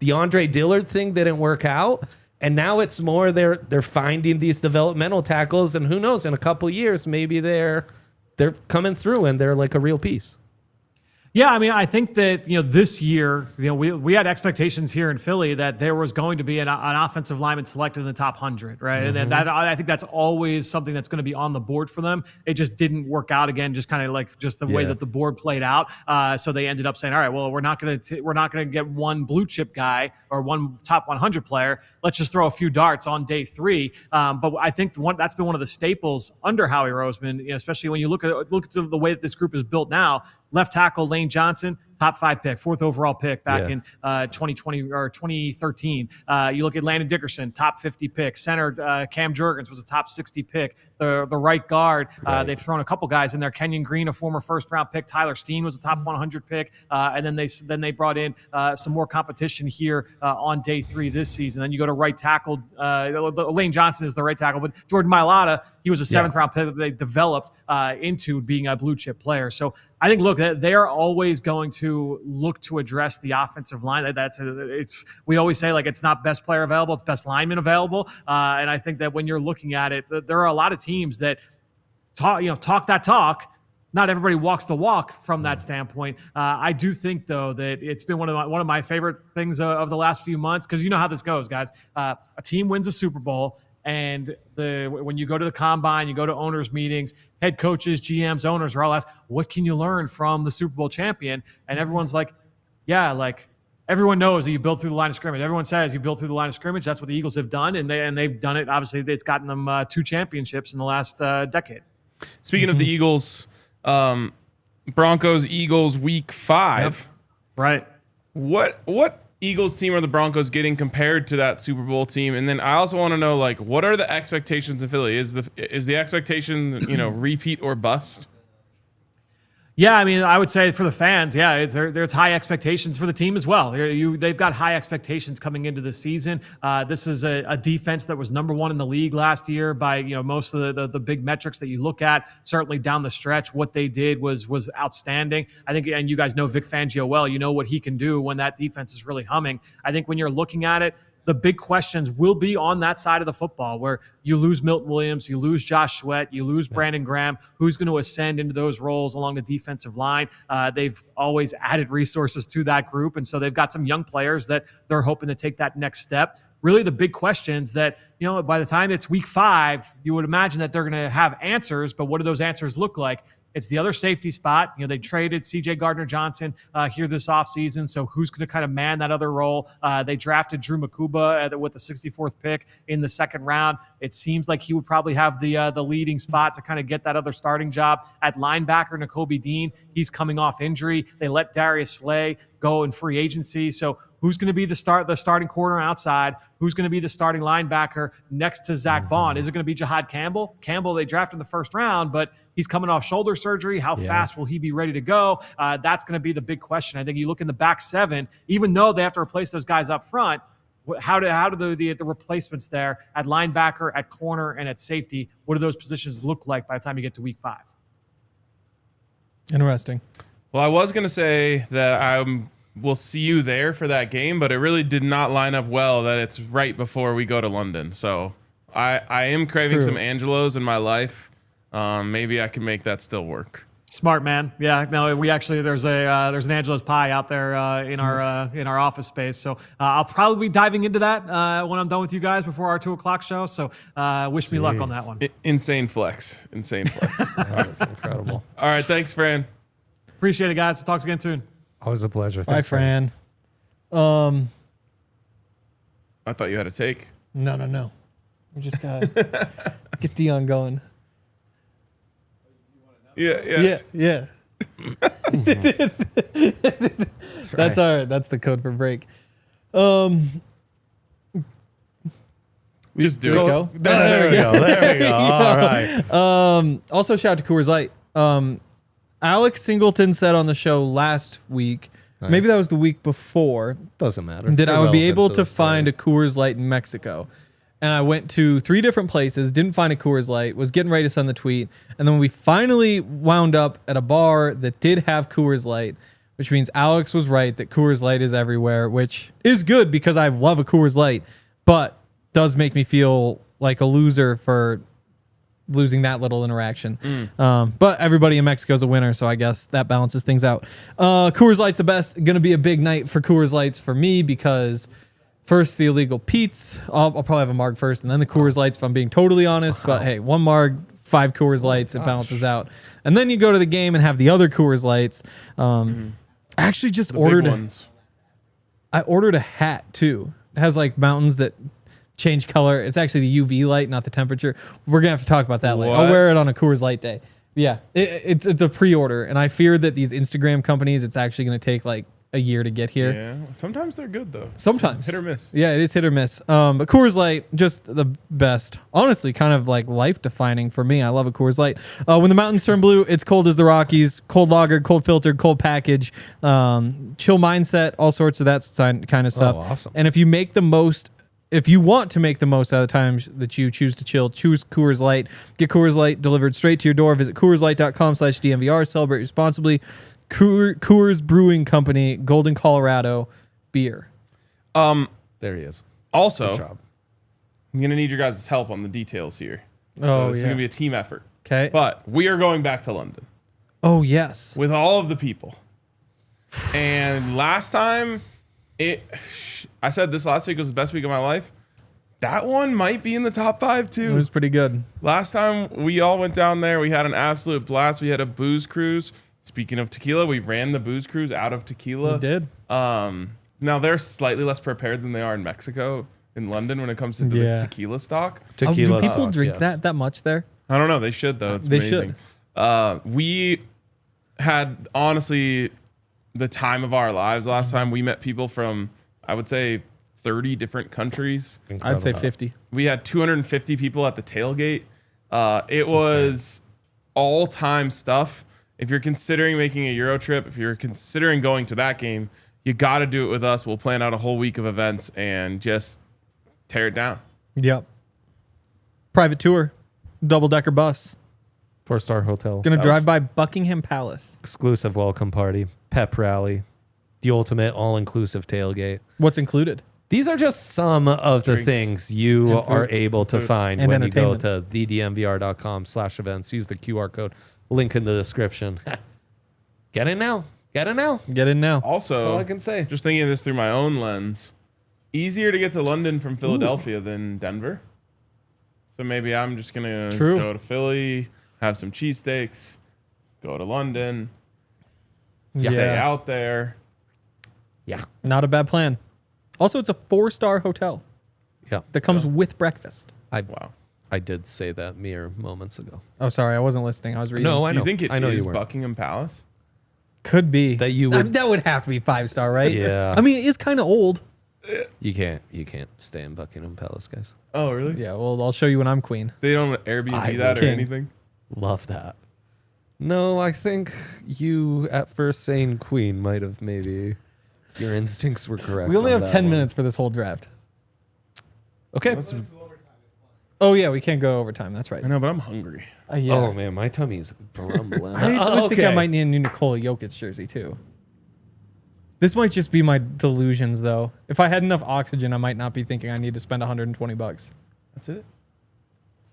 The Andre Dillard thing didn't work out. And now it's more they're finding these developmental tackles. And who knows, in a couple years, maybe they're coming through and they're a real piece. Yeah, I mean, I think that, this year, we had expectations here in Philly that there was going to be an offensive lineman selected in the top 100, right? Mm-hmm. And that I think that's always something that's going to be on the board for them. It just didn't work out again, just kind of just the way that the board played out. So they ended up saying, all right, well, we're not going to get one blue chip guy or one top 100 player. Let's just throw a few darts on day 3. But I think that's been one of the staples under Howie Roseman, especially when you look at the way that this group is built now. Left tackle Lane Johnson, top 5 pick, 4th overall pick back in 2020 or 2013. You look at Landon Dickerson, top 50 pick. Center Cam Jurgens was a top 60 pick. The right guard, they've thrown a couple guys in there. Kenyon Green, a former 1st round pick. Tyler Steen was a top 100 pick. And then they brought in some more competition here on day 3 this season. Then you go to right tackle. Lane Johnson is the right tackle, but Jordan Mailata, he was a 7th round pick that they developed into being a blue chip player. So I think, look, they are always going to look to address the offensive line. We always say it's not best player available, it's best lineman available. And I think that when you're looking at it, there are a lot of teams that talk that talk. Not everybody walks the walk from that standpoint. I do think, though, that it's been one of my favorite things of the last few months, because you know how this goes, guys. A team wins a Super Bowl. And when you go to the combine, you go to owners' meetings, head coaches, GMs, owners are all asked, what can you learn from the Super Bowl champion? And everyone's everyone knows that you build through the line of scrimmage. Everyone says you build through the line of scrimmage. That's what the Eagles have done, and they've done it. Obviously, it's gotten them 2 championships in the last decade. Speaking of the Eagles, Broncos, Eagles, week 5. Yep. Right. What Eagles team are the Broncos getting compared to that Super Bowl team? And then I also want to know, what are the expectations in Philly? Is the expectation, repeat or bust? Yeah, I mean, I would say for the fans, there's high expectations for the team as well. They've got high expectations coming into the season. This is a defense that was number 1 in the league last year by most of the big metrics that you look at. Certainly down the stretch, what they did was outstanding. I think, and you guys know Vic Fangio well. You know what he can do when that defense is really humming. I think when you're looking at it, the big questions will be on that side of the football where you lose Milton Williams, you lose Josh Sweat, you lose Brandon Graham. Who's going to ascend into those roles along the defensive line? They've always added resources to that group, and so they've got some young players that they're hoping to take that next step. Really the big questions that, by the time it's week 5, you would imagine that they're going to have answers, but what do those answers look like? It's the other safety spot. They traded CJ Gardner-Johnson here this offseason. So who's going to kind of man that other role? They drafted Drew Makuba with the 64th pick in the second round. It seems like he would probably have the leading spot to kind of get that other starting job. At linebacker, Nakobe Dean, he's coming off injury. They let Darius Slay go in free agency. So who's going to be the starting corner outside? Who's going to be the starting linebacker next to Zach Bond? Is it going to be Jihad Campbell? Campbell, they drafted in the first round, but he's coming off shoulder surgery. How fast will he be ready to go? That's going to be the big question. I think you look in the back seven, even though they have to replace those guys up front, how do the replacements there at linebacker, at corner, and at safety, what do those positions look like by the time you get to week 5? Interesting. Well, I was going to say that we'll see you there for that game, but it really did not line up well that it's right before we go to London. So I am craving some Angelos in my life. Maybe I can make that still work. Smart man. Yeah, no, we actually there's an Angelo's pie out there in our office space. So I'll probably be diving into that when I'm done with you guys before our 2:00 show. So wish me luck on that one. Insane flex. That was incredible. All right, thanks, Fran. Appreciate it, guys. We'll talk again soon. Always a pleasure. Bye, Thanks, Fran. I thought you had a take. No. We just got to get Dion going. Yeah. That's the code for break. Just do it. Go. There we go. There we go. All right. Also, shout out to Coors Light. Alex Singleton said on the show last week, maybe that was the week before, Doesn't matter. that I would be able to the story. find a Coors Light in Mexico. And I went to 3 different places, didn't find a Coors Light, was getting ready to send the tweet. And then we finally wound up at a bar that did have Coors Light, which means Alex was right that Coors Light is everywhere, which is good because I love a Coors Light, but does make me feel like a loser for losing that little interaction. But everybody in Mexico is a winner, so I guess that balances things out. Coors Light's the best. Going to be a big night for Coors Lights for me because first the illegal Pete's. I'll probably have a marg first and then the Coors Lights if I'm being totally honest. But hey, 1 marg, 5 Coors Lights, it balances out. And then you go to the game and have the other Coors Lights. I actually just ordered. I ordered a hat too. It has like mountains that change color. It's actually the UV light, not the temperature. We're gonna have to talk about that later. I'll wear it on a Coors Light day. Yeah, it's a pre-order, and I fear that these Instagram companies, it's actually gonna take like a year to get here. Yeah, sometimes they're good though. Sometimes hit or miss. Yeah, it is hit or miss. But Coors Light, just the best. Honestly, kind of like life defining for me. I love a Coors Light. When the mountains turn blue, it's cold as the Rockies. Cold lagered, cold filtered, cold package, chill mindset, all sorts of that kind of stuff. Oh, awesome. And if you want to make the most out of the times that you choose to chill, choose Coors Light. Get Coors Light delivered straight to your door. Visit CoorsLight.com/DNVR. Celebrate responsibly. Coors Brewing Company, Golden, Colorado, beer. There he is. Also, Good job. I'm going to need your guys' help on the details here. Oh, So this is yeah. going to be a team effort. Okay. But we are going back to London Oh, yes. with all of the people. And last time, I said this last week was the best week of my life. That one might be in the top 5 It too. was pretty good. Last time we all went down there, we had an absolute blast. We had a booze cruise. Speaking of tequila, we ran the booze cruise out of tequila. We did. Now they're slightly less prepared than they are in Mexico, in London, when it comes to the tequila stock. Do Tequila people stock, drink yes. that much there? I don't know. They should though. It's They amazing. We had honestly the time of our lives last time. We met people from, I would say, 30 different countries. I'd say 50. We had 250 people at the tailgate. It was all-time stuff. If you're considering making a Euro trip, if you're considering going to that game, you got to do it with us. We'll plan out a whole week of events and just tear it down. Yep. Private tour, double-decker bus. 4-star hotel. Gonna drive by Buckingham Palace. Exclusive welcome party. Pep rally. The ultimate all-inclusive tailgate. What's included? These are just some of the Drinks. things you And food. are able to find And when you go entertainment. to thednvr.com/events. Use the QR code. Link in the description. Get in now. Get in now. Get in now. Also, That's all I can say. just thinking of this through my own lens, easier to get to London from Philadelphia than Denver. So maybe I'm just going to True. go to Philly, have some cheesesteaks, go to London, stay out there. Yeah. Not a bad plan. Also, it's a 4-star hotel Yeah. that comes with breakfast. Wow. I did say that mere moments ago. Oh, sorry, I wasn't listening. I was reading. No, I Do know. you think it I know is you were. Buckingham Palace? Could be. That you would- that would have to be 5-star, right? Yeah. I mean, it is kind of old. You can't stay in Buckingham Palace, guys. Oh, really? Yeah, well, I'll show you when I'm queen. They don't Airbnb I that or king. anything? Love that. No, I think you at first saying queen might have maybe your instincts were correct. We only on have that 10 one. minutes for this whole draft. Okay. Oh, yeah, we can't go overtime. That's right. I know, but I'm hungry. Yeah. Oh man, my tummy's grumbling. I was thinking I might need a new Nikola Jokic jersey, too. This might just be my delusions, though. If I had enough oxygen, I might not be thinking I need to spend $120. That's it?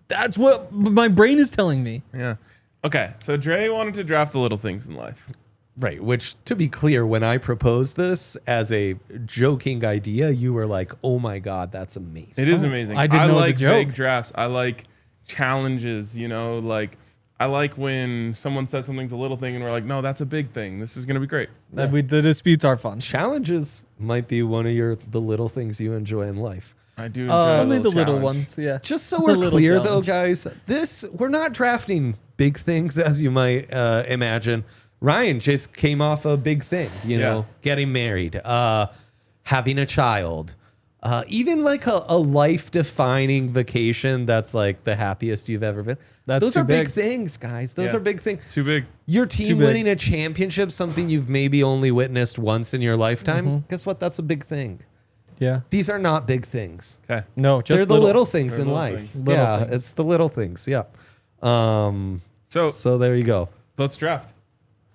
That's what my brain is telling me. Yeah. Okay, so Dre wanted to draft the little things in life. Right, which to be clear, when I proposed this as a joking idea, you were like, "Oh my god, that's amazing." It is amazing. I didn't know it was a like joke. big drafts. I like challenges, like I like when someone says something's a little thing and we're like, no, that's a big thing. This is going to be great. The disputes are fun. Challenges might be one of the little things you enjoy in life. I do enjoy Only the little challenge. ones, yeah. Just so The we're little clear, though, challenge. guys, we're not drafting big things as you might imagine. Ryan just came off a big thing, Yeah. getting married, having a child, even like a life-defining vacation that's like the happiest you've ever been. That's Those are big big. things, guys. Those Yeah. are big things. Too big. Your team big. winning a championship, something you've maybe only witnessed once in your lifetime. Guess what? That's a big thing. Yeah. These are not big things. Okay. No, just They're the little things They're in little life. things. Little Yeah, things. it's the little things. Yeah. So So there you go. let's draft.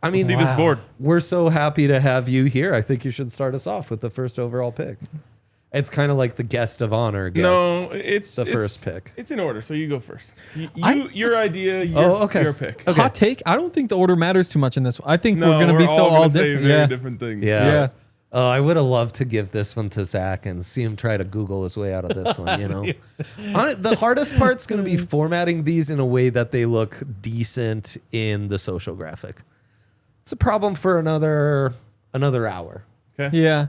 I mean, See this board. We're so happy to have you here. I think you should start us off with the first overall pick. It's kind of like the guest of honor gets. No, it's the first pick. It's in order, so you go first. I- Your idea, okay. your pick. Okay. Hot take. I don't think the order matters too much in this one. I think No, we're going to be so all all gonna say different. very Yeah. different things. Yeah. Yeah. I would have loved to give this one to Zach and see him try to Google his way out of this one, The hardest part's going to be formatting these in a way that they look decent in the social graphic. It's a problem for another hour. Okay. Yeah.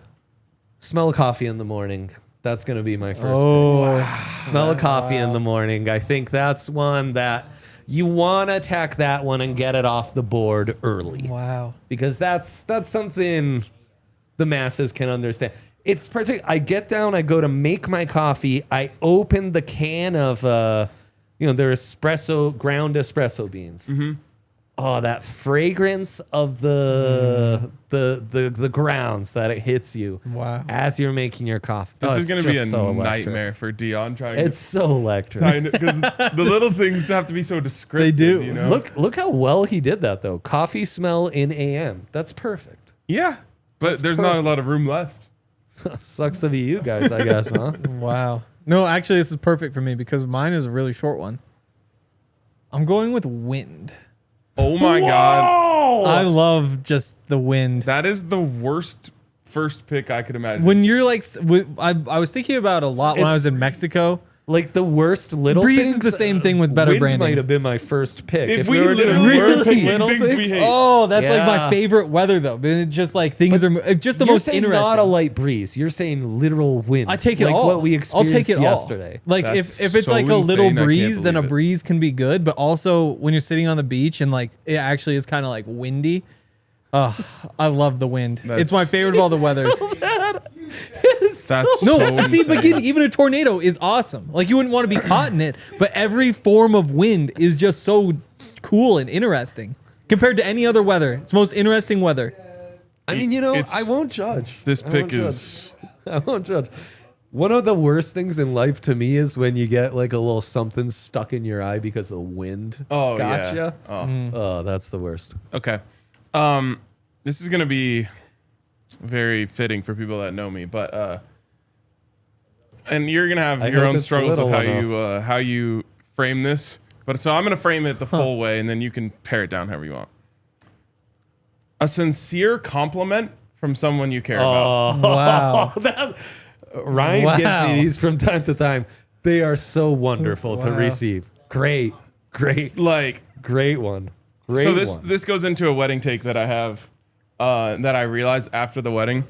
Smell of coffee in the morning. That's going to be my first Oh. pick. Smell of coffee in the morning. I think that's one that you want to attack that one and get it off the board early. Wow. Because that's something the masses can understand. It's I get down, I go to make my coffee, I open the can of their ground espresso beans. Mm-hmm. Oh, that fragrance of the grounds that it hits you Wow. as you're making your coffee. This is going to be a so electric. nightmare for Dion trying It's so electric. because the little things have to be so descriptive. They do. You know? Look how well he did that though. Coffee smell in AM. That's perfect. Yeah, but there's not a lot of room left. Sucks to be you guys, I guess, huh? Wow. No, actually, this is perfect for me because mine is a really short one. I'm going with wind. Oh my god, I love just the wind. that is the worst first pick I could imagine. When you're like, I was thinking about it a lot when I It's- was in Mexico. Like the worst little Breeze things. is the same thing with better Wind branding. might have been my first pick. if we were doing literally were really picking little things we things- hate, Oh, that's like my Yeah. favorite weather though. But it's just like things are it's just the You're most saying interesting. not a light breeze. You're saying literal wind. I take it like all. what we I'll experienced take it yesterday. all. Like That's if it's so like a little insane, I can't breeze, then a believe it. breeze can be good. But also when you're sitting on the beach and like it actually is kind of like windy. I love the wind. It's my favorite of all the weathers. that's No, so see, but insane. even a tornado is awesome. Like you wouldn't want to be caught in it, but every form of wind is just so cool and interesting compared to any other weather. It's the most interesting weather. I mean, It's- I won't judge. This I won't pick is judge. I won't judge. One of the worst things in life to me is when you get like a little something stuck in your eye because of the wind. Oh, gotcha. yeah. Oh, that's the worst. Okay. This is gonna be very fitting for people that know me, but and you're gonna have I your hope own it's the struggles of little how you frame this. But so I'm gonna frame it the full way, and then you can pare it down however you want. A sincere compliment from someone you care about. Wow. Ryan gives Wow. me these from time to time. They are so wonderful to Wow. receive. Great It's like one. Great So this one. this goes into a wedding take that I have that I realized after the wedding.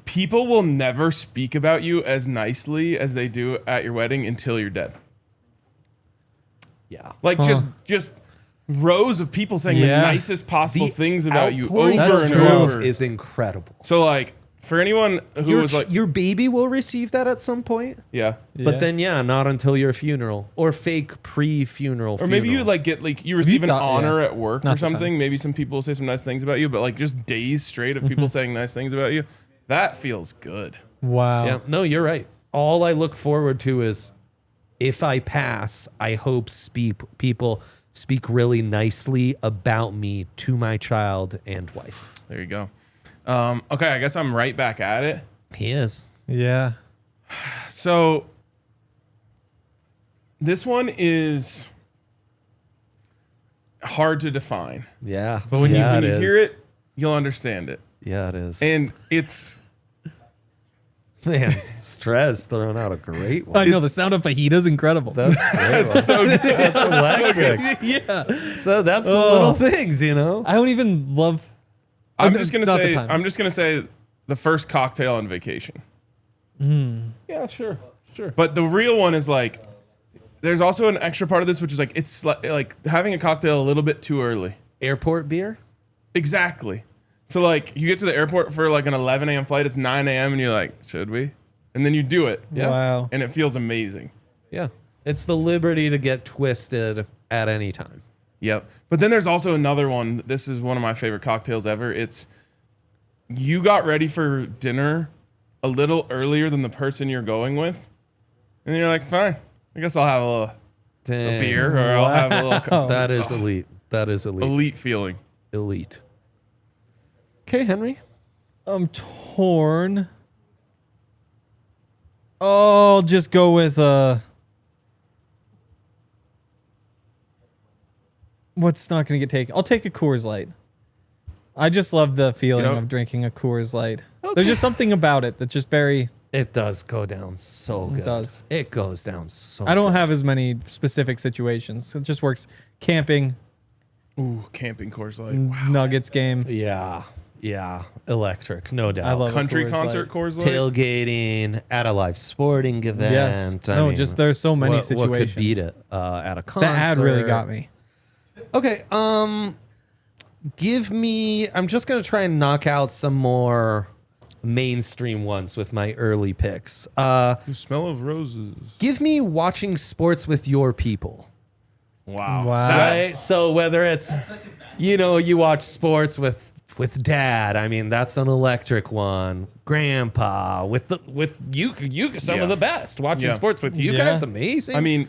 People will never speak about you as nicely as they do at your wedding until you're dead. Yeah. Like just rows of people saying the Yeah. nicest possible things about you over outpouring and of true. over. is incredible. So like for anyone who was like, Your baby will receive that at some point, yeah. but then not until your funeral or fake pre-funeral. Or maybe you like get like you receive an thought- honor yeah. at work Not or the time. something. Maybe some people will say some nice things about you, but like just days straight of people saying nice things about you, that feels good. Wow. Yeah, no, you're right. All I look forward to is if I pass, I hope people speak really nicely about me to my child and wife. There you go. Okay, I guess I'm right back at it. He is. Yeah. So this one is hard to define, Yeah. but when you hear it, you'll understand it. Yeah, it is. And it's Man, Strez throwing out a great I one. know the sound of fajita's incredible. That's great. One. so good. That's electric. yeah. So that's the little things, you know? I don't even love. I'm just gonna Not the say time. I'm just gonna say the first cocktail on vacation. Yeah, sure. Sure. But the real one is like there's also an extra part of this which is like it's like having a cocktail a little bit too early. Airport beer? Exactly. So like you get to the airport for like an 11 a.m. flight, it's 9 a.m. and you're like, should we? And then you do it. Yeah. Wow. And it feels amazing. Yeah. It's the liberty to get twisted at any time. Yep. But then there's also another one. This is one of my favorite cocktails ever. It's you got ready for dinner a little earlier than the person you're going with. And you're like, fine, I guess I'll have a Dang. beer or I'll have a little That is elite. That is elite. elite feeling. Elite. Okay, Henry. I'm torn. Oh, I'll just go with what's not going to get taken? I'll take a Coors Light. I just love the feeling You know- of drinking a Coors Light. There's just something about it that's just very. It does go down so good. It does. It goes down so I don't good. have as many specific situations. It just works. Camping, Ooh, camping Coors Light. Nuggets game. Yeah. Yeah. Electric. No doubt. I love a Country Coors concert Light. Coors Light. Tailgating at a live sporting event. Yes. I No, mean, just there's so many what could situations. beat it at a concert? That ad really got me. Okay. Give me. I'm just gonna try and knock out some more mainstream ones with my early picks. The smell of roses. Give me watching sports with your people. Wow. Wow. Right. So whether it's, you watch sports with dad. I mean, that's an electric one. Grandpa with you some Yeah. of the best. Watching Yeah. sports with you Yeah. guys, amazing. I mean,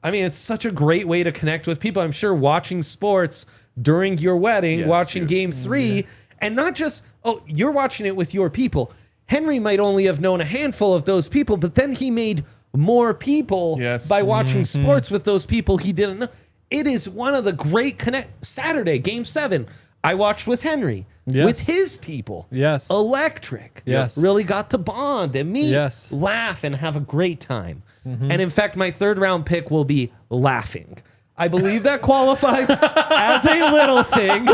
it's such a great way to connect with people. I'm sure watching sports during your wedding, Yes, watching dude. game 3, and not just, you're watching it with your people. Henry might only have known a handful of those people, but then he made more people Yes. by watching sports with those people he didn't know. It is one of the great Saturday, game 7. I watched with Henry, Yes. with his people. Yes. Electric. Yes. Really got to bond and meet, Yes. laugh, and have a great time. And in fact, my third round pick will be laughing. I believe that qualifies as a little thing.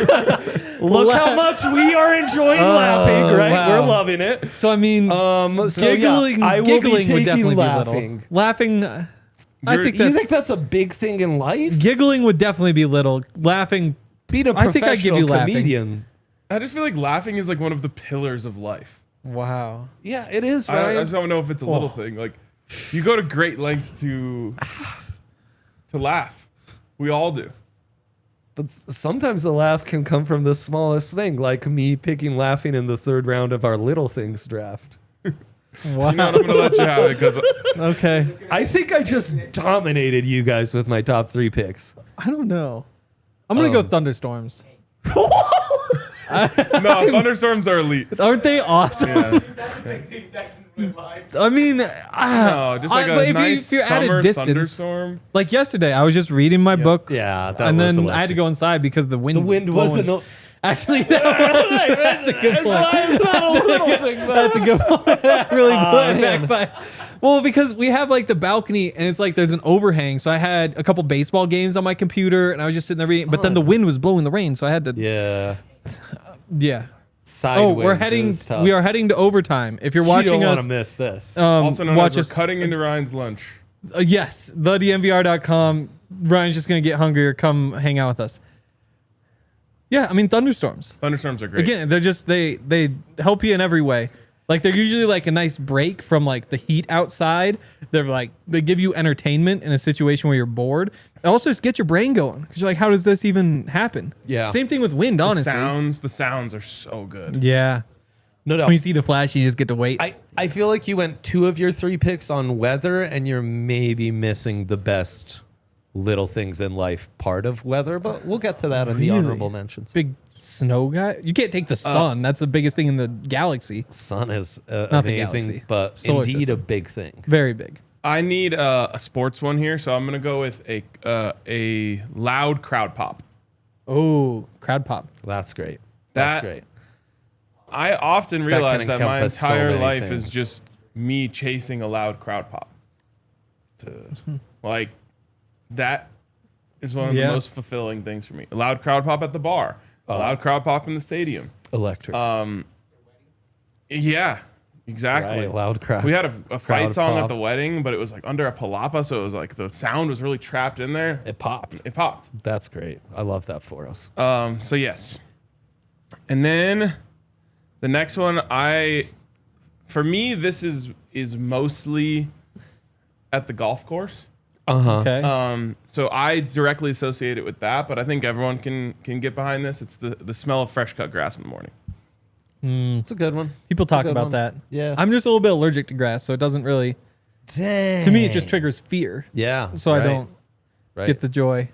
Look how much we are enjoying laughing, right? wow. We're loving it. So I mean, giggling, I will be giggling would taking definitely laughing. be little. Laughing, I think You that's think that's a big thing in life? giggling would definitely be little. Laughing, Being a I think I'd give professional you laughing. comedian. I just feel like laughing is like one of the pillars of life. wow. Yeah, it is, I Ryan. just don't know if it's a little thing. Like, you go to great lengths to laugh. We all do. But sometimes the laugh can come from the smallest thing, like me picking laughing in the third round of our Little Things draft. Wow. You know what? I'm gonna let you have it because Okay. I think I just dominated you guys with my top 3 picks. I don't know. I'm gonna go thunderstorms. no, thunderstorms are elite. Aren't they awesome? Yeah. I mean, No, just like but a nice if you're at summer a distance, thunderstorm. like yesterday, I was just reading my book. Yeah, that and was then I had to electric. go inside because the wind. The wind blowing. wasn't. Actually, that's a good point. It's not a little thing, but That's a good point. That really blew it back by. Well, because we have like the balcony and it's like there's an overhang. So I had a couple baseball games on my computer and I was just sitting there reading. But then the wind was blowing the rain, so I had to. Yeah. Yeah. Sideways. We're heading. We are heading to overtime. If you're watching you don't us, want to miss this. Also known watch as we're us. cutting into Ryan's lunch. Yes, the DNVR.com. Ryan's just gonna get hungrier. Come hang out with us. Yeah, I mean thunderstorms. Thunderstorms are great. Again, they're just they help you in every way. Like they're usually like a nice break from like the heat outside. They're like they give you entertainment in a situation where you're bored. It also just get your brain going because you're like, how does this even happen? Yeah. Same thing with wind, honestly. The sounds are so good. Yeah. No doubt. When you see the flash, you just get to wait. I feel like you went 2 of your 3 picks on weather, and you're maybe missing the best little things in life part of weather, but we'll get to that in the honorable mentions. Big snow guy. You can't take the sun. That's the biggest thing in the galaxy. Sun is Not the amazing, galaxy. but Solar indeed system. a big thing. Very big. I need a sports one here, so I'm gonna go with a loud crowd pop. Oh, crowd pop. That's great. That's That- great. I often realize that my encompass so entire many life things. is just me chasing a loud crowd pop. Like that is one of the Yeah. most fulfilling things for me. A loud crowd pop at the bar, a loud crowd pop in the stadium. Electric. Yeah, exactly. Right, loud crowd. We had a fight crowd song pop. at the wedding, but it was like under a palapa, so it was like the sound was really trapped in there. It popped. It popped. That's great. I love that for us. So yes. And then the next one, for me, this is mostly at the golf course. Okay. So I directly associate it with that, but I think everyone can get behind this. It's the smell of fresh cut grass in the morning. It's a good one. People It's a talk good about one. that. Yeah. I'm just a little bit allergic to grass, so it doesn't really. Dang. To me, it just triggers fear. Yeah. So I don't right. get the joy.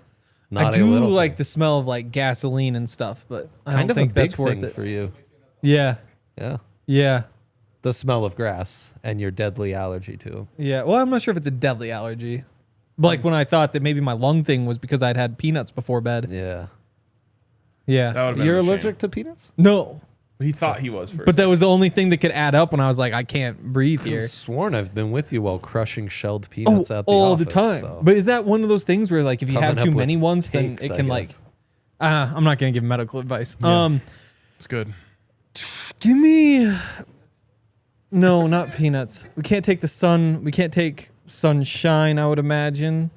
Not I a do little like thing. the smell of like gasoline and stuff, but I kind don't of think a big that's worth thing it. for you. Yeah. Yeah. Yeah. The smell of grass and your deadly allergy to them. Yeah. Well, I'm not sure if it's a deadly allergy. But like when I thought that maybe my lung thing was because I'd had peanuts before bed. Yeah. Yeah. That would've been You're a shame. allergic to peanuts? No. He thought he was first. But that was the only thing that could add up when I was like, I can't breathe here. I've sworn I've been with you while crushing shelled peanuts at the all office. the time. so. But is that one of those things where like if you Coming have up too with many ones, then takes, it I can like guess. I'm not gonna give medical advice. it's good. Give me no, not peanuts. We can't take the sun. We can't take sunshine, I would imagine.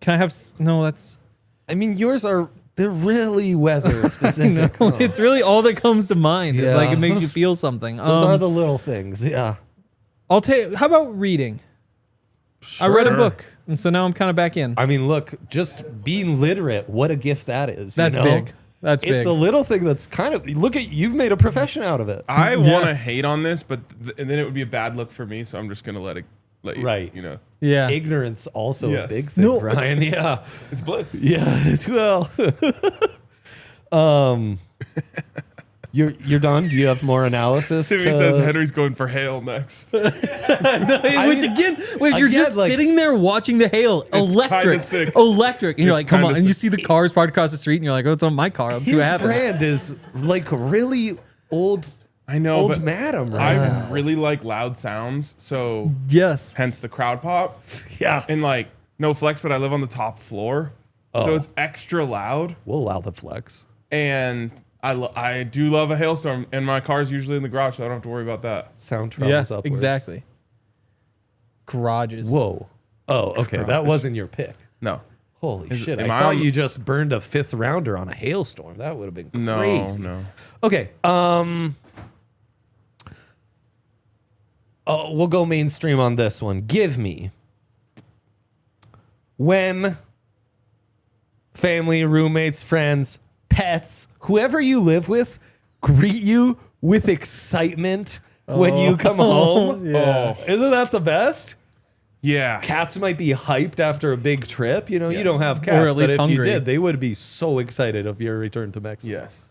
Can I have no, that's I mean, yours are, they're really weather specific. huh? it's really all that comes to mind. It's like Yeah. it makes you feel something. Those are the little things. Yeah. I'll take how about reading? I read a Sure. book, and so now I'm kind of back in. I mean, look, just being literate, what a gift that is. That's you know? big. That's It's big. a little thing that's kind of, look at, you've made a profession out of it. I want to Yes. hate on this, but and then it would be a bad look for me, so I'm just gonna let you, Right. you know, Yeah. Ignorance also a Yes. big thing, No. Brian. Yeah. it's bliss. Yeah, as well. You're done? Do you have more analysis? Timmy to- says Henry's going for hail next. Which again, wait, you're Again, just like- sitting there watching the hail, electric, sick. electric, and you're It's like, come kinda on, and you sick. see the cars parked across the street, and you're like, oh, it's on my car. Let's see what His happens. brand is like really old, I know, old but madam, right? I really like loud sounds, so Yes. hence the crowd pop. Yeah. And like, no flex, but I live on the top floor, so Oh. it's extra loud. We'll allow the flex. And I do love a hailstorm, and my car's usually in the garage, so I don't have to worry about that. Sound Yeah. travels upwards. Exactly. Garages. Whoa. Oh, okay. That wasn't your pick. No, Holy shit. am I I thought on- you just burned a 5th rounder on a hailstorm. That would have been no, crazy. no. Okay. Oh, we'll go mainstream on this one. Give me when family, roommates, friends, pets, whoever you live with, greet you with excitement when you come home. Yeah. Oh, Isn't that the best? yeah. Cats might be hyped after a big trip. You know, you Yes. don't have cats, at but least if hungry. you did, they would be so excited of your return to Mexico. Yes.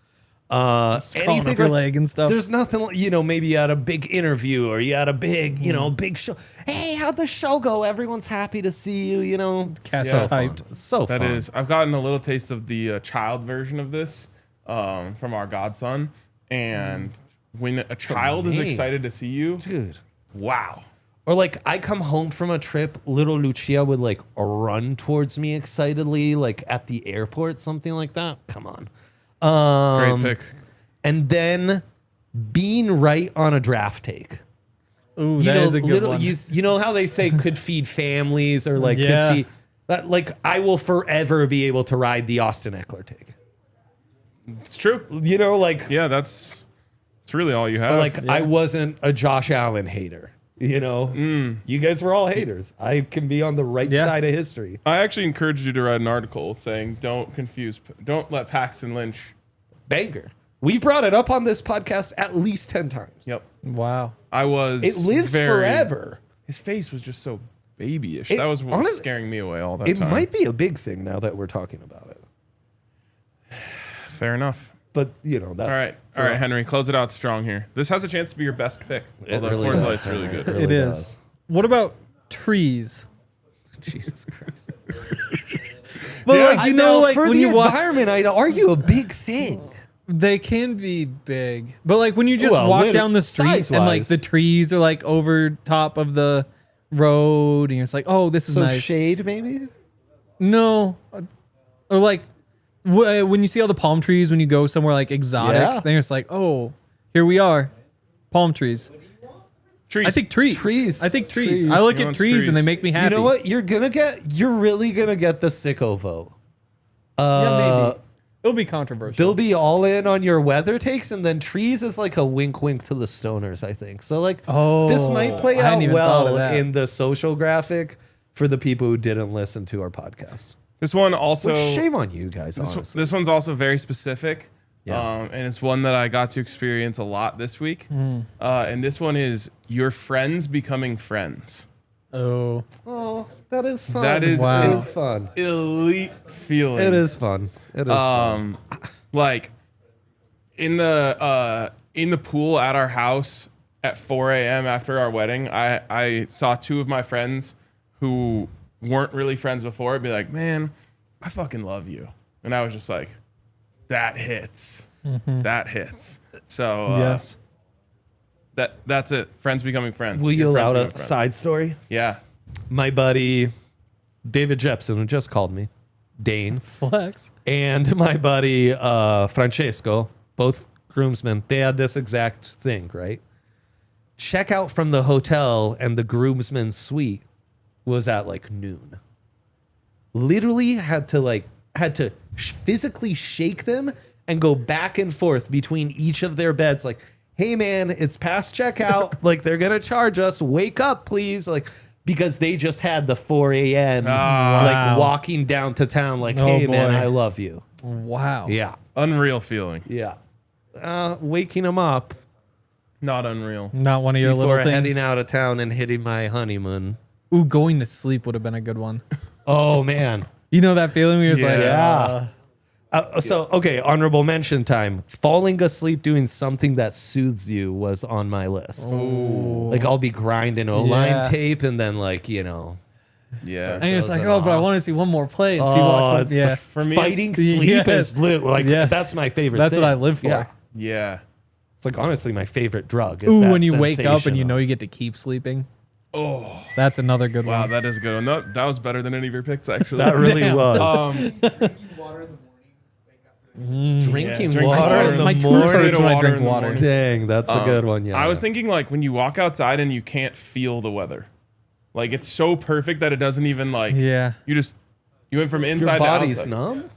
Crawling Anything up your like- leg and stuff. There's nothing, you know, maybe you had a big interview or you had a big, you know, big show. Hey, how'd the show go? Everyone's happy to see you, you know. Cats so are fun. hyped. It's so That fun. is. I've gotten a little taste of the child version of this from our godson, and when a child is amazing. excited to see you, Dude. wow. Or like I come home from a trip, little Lucia would like run towards me excitedly, like at the airport, something like that. Come on. Great pick. And then being right on a draft take. Ooh, that is a good one. You know how they say could feed families or like Yeah. could feed that, like I will forever be able to ride the Austin Eckler take. It's true. You know, like Yeah, it's really all you have. like I wasn't a Josh Allen hater. You know, you guys were all haters. I can be on the right Yeah. side of history. I actually encouraged you to write an article saying don't let Paxton Lynch. Banger. We brought it up on this podcast at least 10 times. Yep. Wow. I was. It lives forever. His face was just so babyish. It- That was what was honest- scaring me away all that It time. might be a big thing now that we're talking about it. Fair enough. But, you know, that's All right, Henry, close it out strong here. This has a chance to be your best pick. Although really Coors does. Light's really good. really It is. does. What about trees? Jesus Christ. But Yeah. like, you know, like for when the you walk, environment, I'd argue a big thing. they can be big. But like when you just Well, walk down the street and like size-wise. the trees are like over top of the road, and you're just like, oh, this is So nice. shade, maybe? No, or like when you see all the palm trees when you go somewhere like exotic, Yeah. then it's like, oh, here we are, palm trees. Trees. I think trees. Trees. I think trees. Trees. I look He at wants trees trees. and they make me happy. You know what? You're really going to get the sicko vote. Yeah, maybe. It'll be controversial. They'll be all in on your weather takes, and then trees is like a wink to the stoners, I think. So like, this might play I hadn't out even thought of well that. in the social graphic for the people who didn't listen to our podcast. This one also. Which, shame on you guys, honestly. This one's also very specific. Yeah. And it's one that I got to experience a lot this week. And this one is your friends becoming friends. Oh, Oh, that is fun. That is Wow. It is fun. elite feeling. It is fun. It is fun. Like in the pool at our house at 4 a.m. after our wedding, I saw two of my friends who weren't really friends before be like, man, I fucking love you. And I was just like, that hits. That hits. So yes. that's it. Friends becoming friends. Will you Your friends allow becoming a friends. side story? Yeah. My buddy David Jepson, who just called me, Dane, Flex. and my buddy Francesco, both groomsmen, they had this exact thing, right? Checkout from the hotel and the groomsmen's suite was at like noon. Literally had to physically shake them and go back and forth between each of their beds like, hey man, it's past checkout. Like they're gonna charge us. Wake up, please. Like, because they just had the 4 a.m. like Wow. walking down to town, like, Oh, hey man, boy. I love you. Wow. Yeah. Unreal feeling. Yeah. Waking them up Not unreal. Not one of your before little things. heading out of town and hitting my honeymoon. Ooh, going to sleep would have been a good one. Oh man. You know that feeling where you're just like, Yeah. So, okay, honorable mention time. Falling asleep doing something that soothes you was on my list. Like, I'll be grinding O-line Yeah. tape and then, like, you know. Yeah. and it's like, Doesn't oh, but I want to see one more play and see Oh, watch. it's Yeah. For me, fighting it's- sleep Yes. is lit. Like, Yes. that's my favorite That's thing. what I live for. Yeah. Yeah. It's like, honestly, my favorite drug. Is Ooh, that when you wake up and you sensation know of- you get to keep sleeping. Oh, That's another good wow, one. that is a good one. That was better than any of your picks, actually. That really Damn. was. Drinking drink water water in the My tooth morning. hurts when I Water drink in the water. morning. Dang, that's a good one. Yeah. I was thinking like when you walk outside and you can't feel the weather. Like it's so perfect that it doesn't even like Yeah. you went from your inside body's to outside. numb.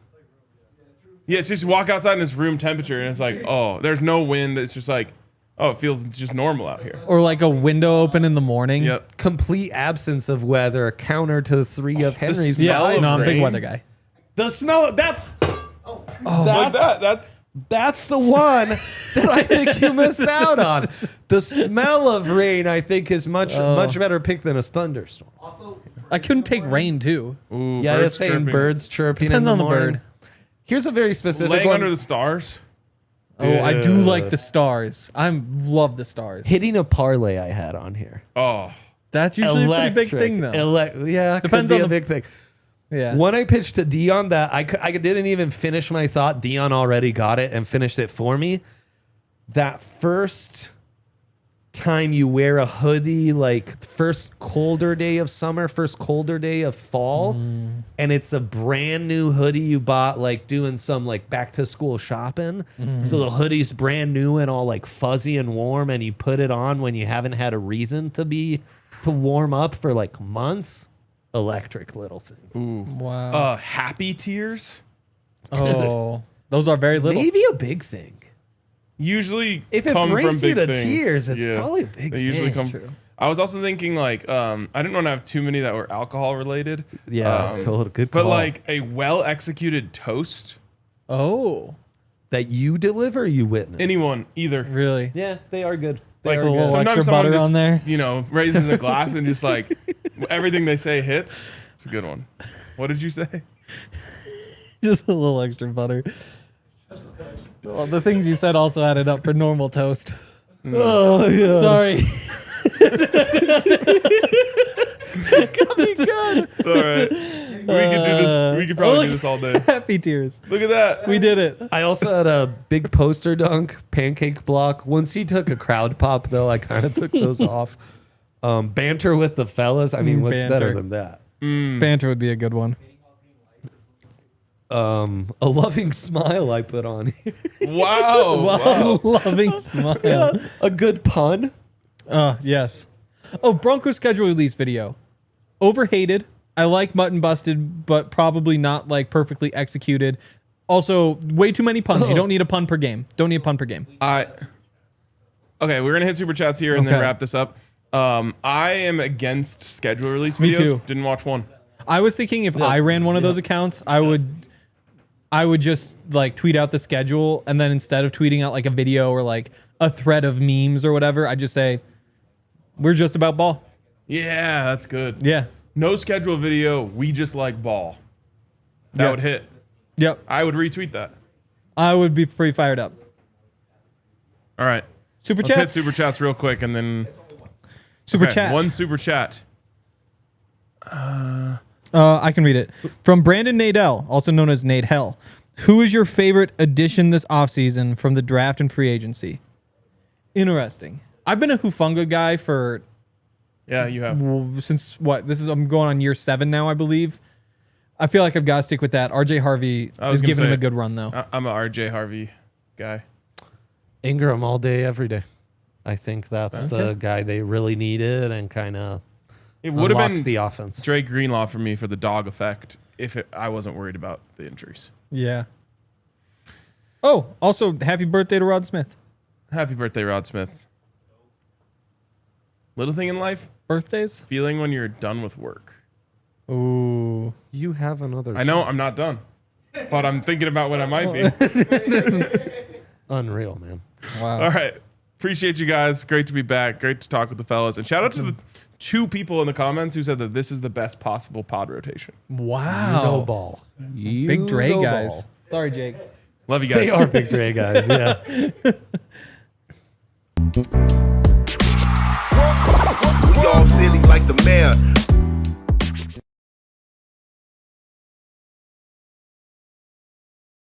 Yeah, it's just walk outside and it's room temperature and it's like, oh, there's no wind. It's just like, oh, it feels just normal out here. Or like a window open in the morning. Yep. Complete absence of weather, counter to 3 of Henry's. smell Yeah. of No, I'm a big rain. weather guy. The snow. That's Like that. that's the one that I think you missed out on. The smell of rain, I think, is much better pick than a thunderstorm. I couldn't take rain too. Ooh, Yeah, birds it's saying chirping. birds chirping. Depends in on the morning. bird. Here's a very specific Laying one. under the stars. Oh, I do Dude. like the stars. I love the stars. Hitting a parlay I had on here. Oh, That's usually a pretty big Electric. thing though. Yeah, Depends could be on a the- big thing. Yeah. When I pitched to Dion that I didn't even finish my thought. Dion already got it and finished it for me. That first time you wear a hoodie, like first colder day of summer, first colder day of fall, and it's a brand new hoodie you bought like doing some like back to school shopping. So the hoodie's brand new and all like fuzzy and warm, and you put it on when you haven't had a reason to warm up for like months. Electric little thing. Ooh. Wow. Happy tears. Oh, those are very little. Maybe a big thing. Usually If it come brings from you big to things. tears, it's Yeah. probably a big They thing. usually That's come. true. I was also thinking like I didn't want to have too many that were alcohol related. Yeah, total good But call. like a well executed toast. Oh, That you deliver, you witness. Anyone, either. really? Yeah, they are good. Like Just a little sometimes extra someone butter just, on there. you know, raises a glass and just like everything they say hits. It's a good one. What did you say? Just a little extra butter. Well, the things you said also added up for normal toast. Oh, yeah. Sorry. All right. We could do this. We could probably do this all day. Happy tears. Look at that. We did it. I also had a big poster dunk, pancake block. Once he took a crowd pop, though, I kind of took those off. Banter with the fellas. I mean, what's Banter. better than that? Banter would be a good one. A loving smile I put on here. Wow. Wow. Loving smile. A good pun. Yes. Oh, Broncos schedule release video. Overhated. I like Mutton Busted, but probably not like perfectly executed. Also, way too many puns. You don't need a pun per game. Don't need a pun per game. Okay, we're gonna hit super chats here and then Okay. wrap this up. I am against schedule release Me videos. too. Didn't watch one. I was thinking if I ran one of those accounts, I would just like tweet out the schedule, and then instead of tweeting out like a video or like a thread of memes or whatever, I just say we're just about ball. Yeah, that's good. Yeah. No schedule video. We just like ball. That Yeah. would hit. Yep. I would retweet that. I would be pretty fired up. All right. Super Let's hit chat. super chats real quick and then Super okay, chat. one super chat. I can read it. From Brandon Nadell, also known as Nate Hell. Who is your favorite addition this offseason from the draft and free agency? Interesting. I've been a Hufanga guy for Yeah, you have. since what? I'm going on year 7 now, I believe. I feel like I've got to stick with that. RJ Harvey I was is gonna giving him say- a good run though. I'm a RJ Harvey guy. Ingram all day, every day. I think that's the guy they really needed and kind of It would have unlocks been the offense. Dre Greenlaw for me for the dog effect if I wasn't worried about the injuries. Yeah. Oh, also happy birthday to Rod Smith. Happy birthday, Rod Smith. Little thing in life, Birthdays? feeling when you're done with work. Ooh. You have another. I know I'm not done, but I'm thinking about when I might be. Unreal, man. Wow. All right. Appreciate you guys. Great to be back. Great to talk with the fellas. And shout out to the 2 people in the comments who said that this is the best possible pod rotation. Wow. No ball. Big Dre guys. Sorry, Jake. Love you guys. They are big Dre guys. Yeah. We all silly like the mayor.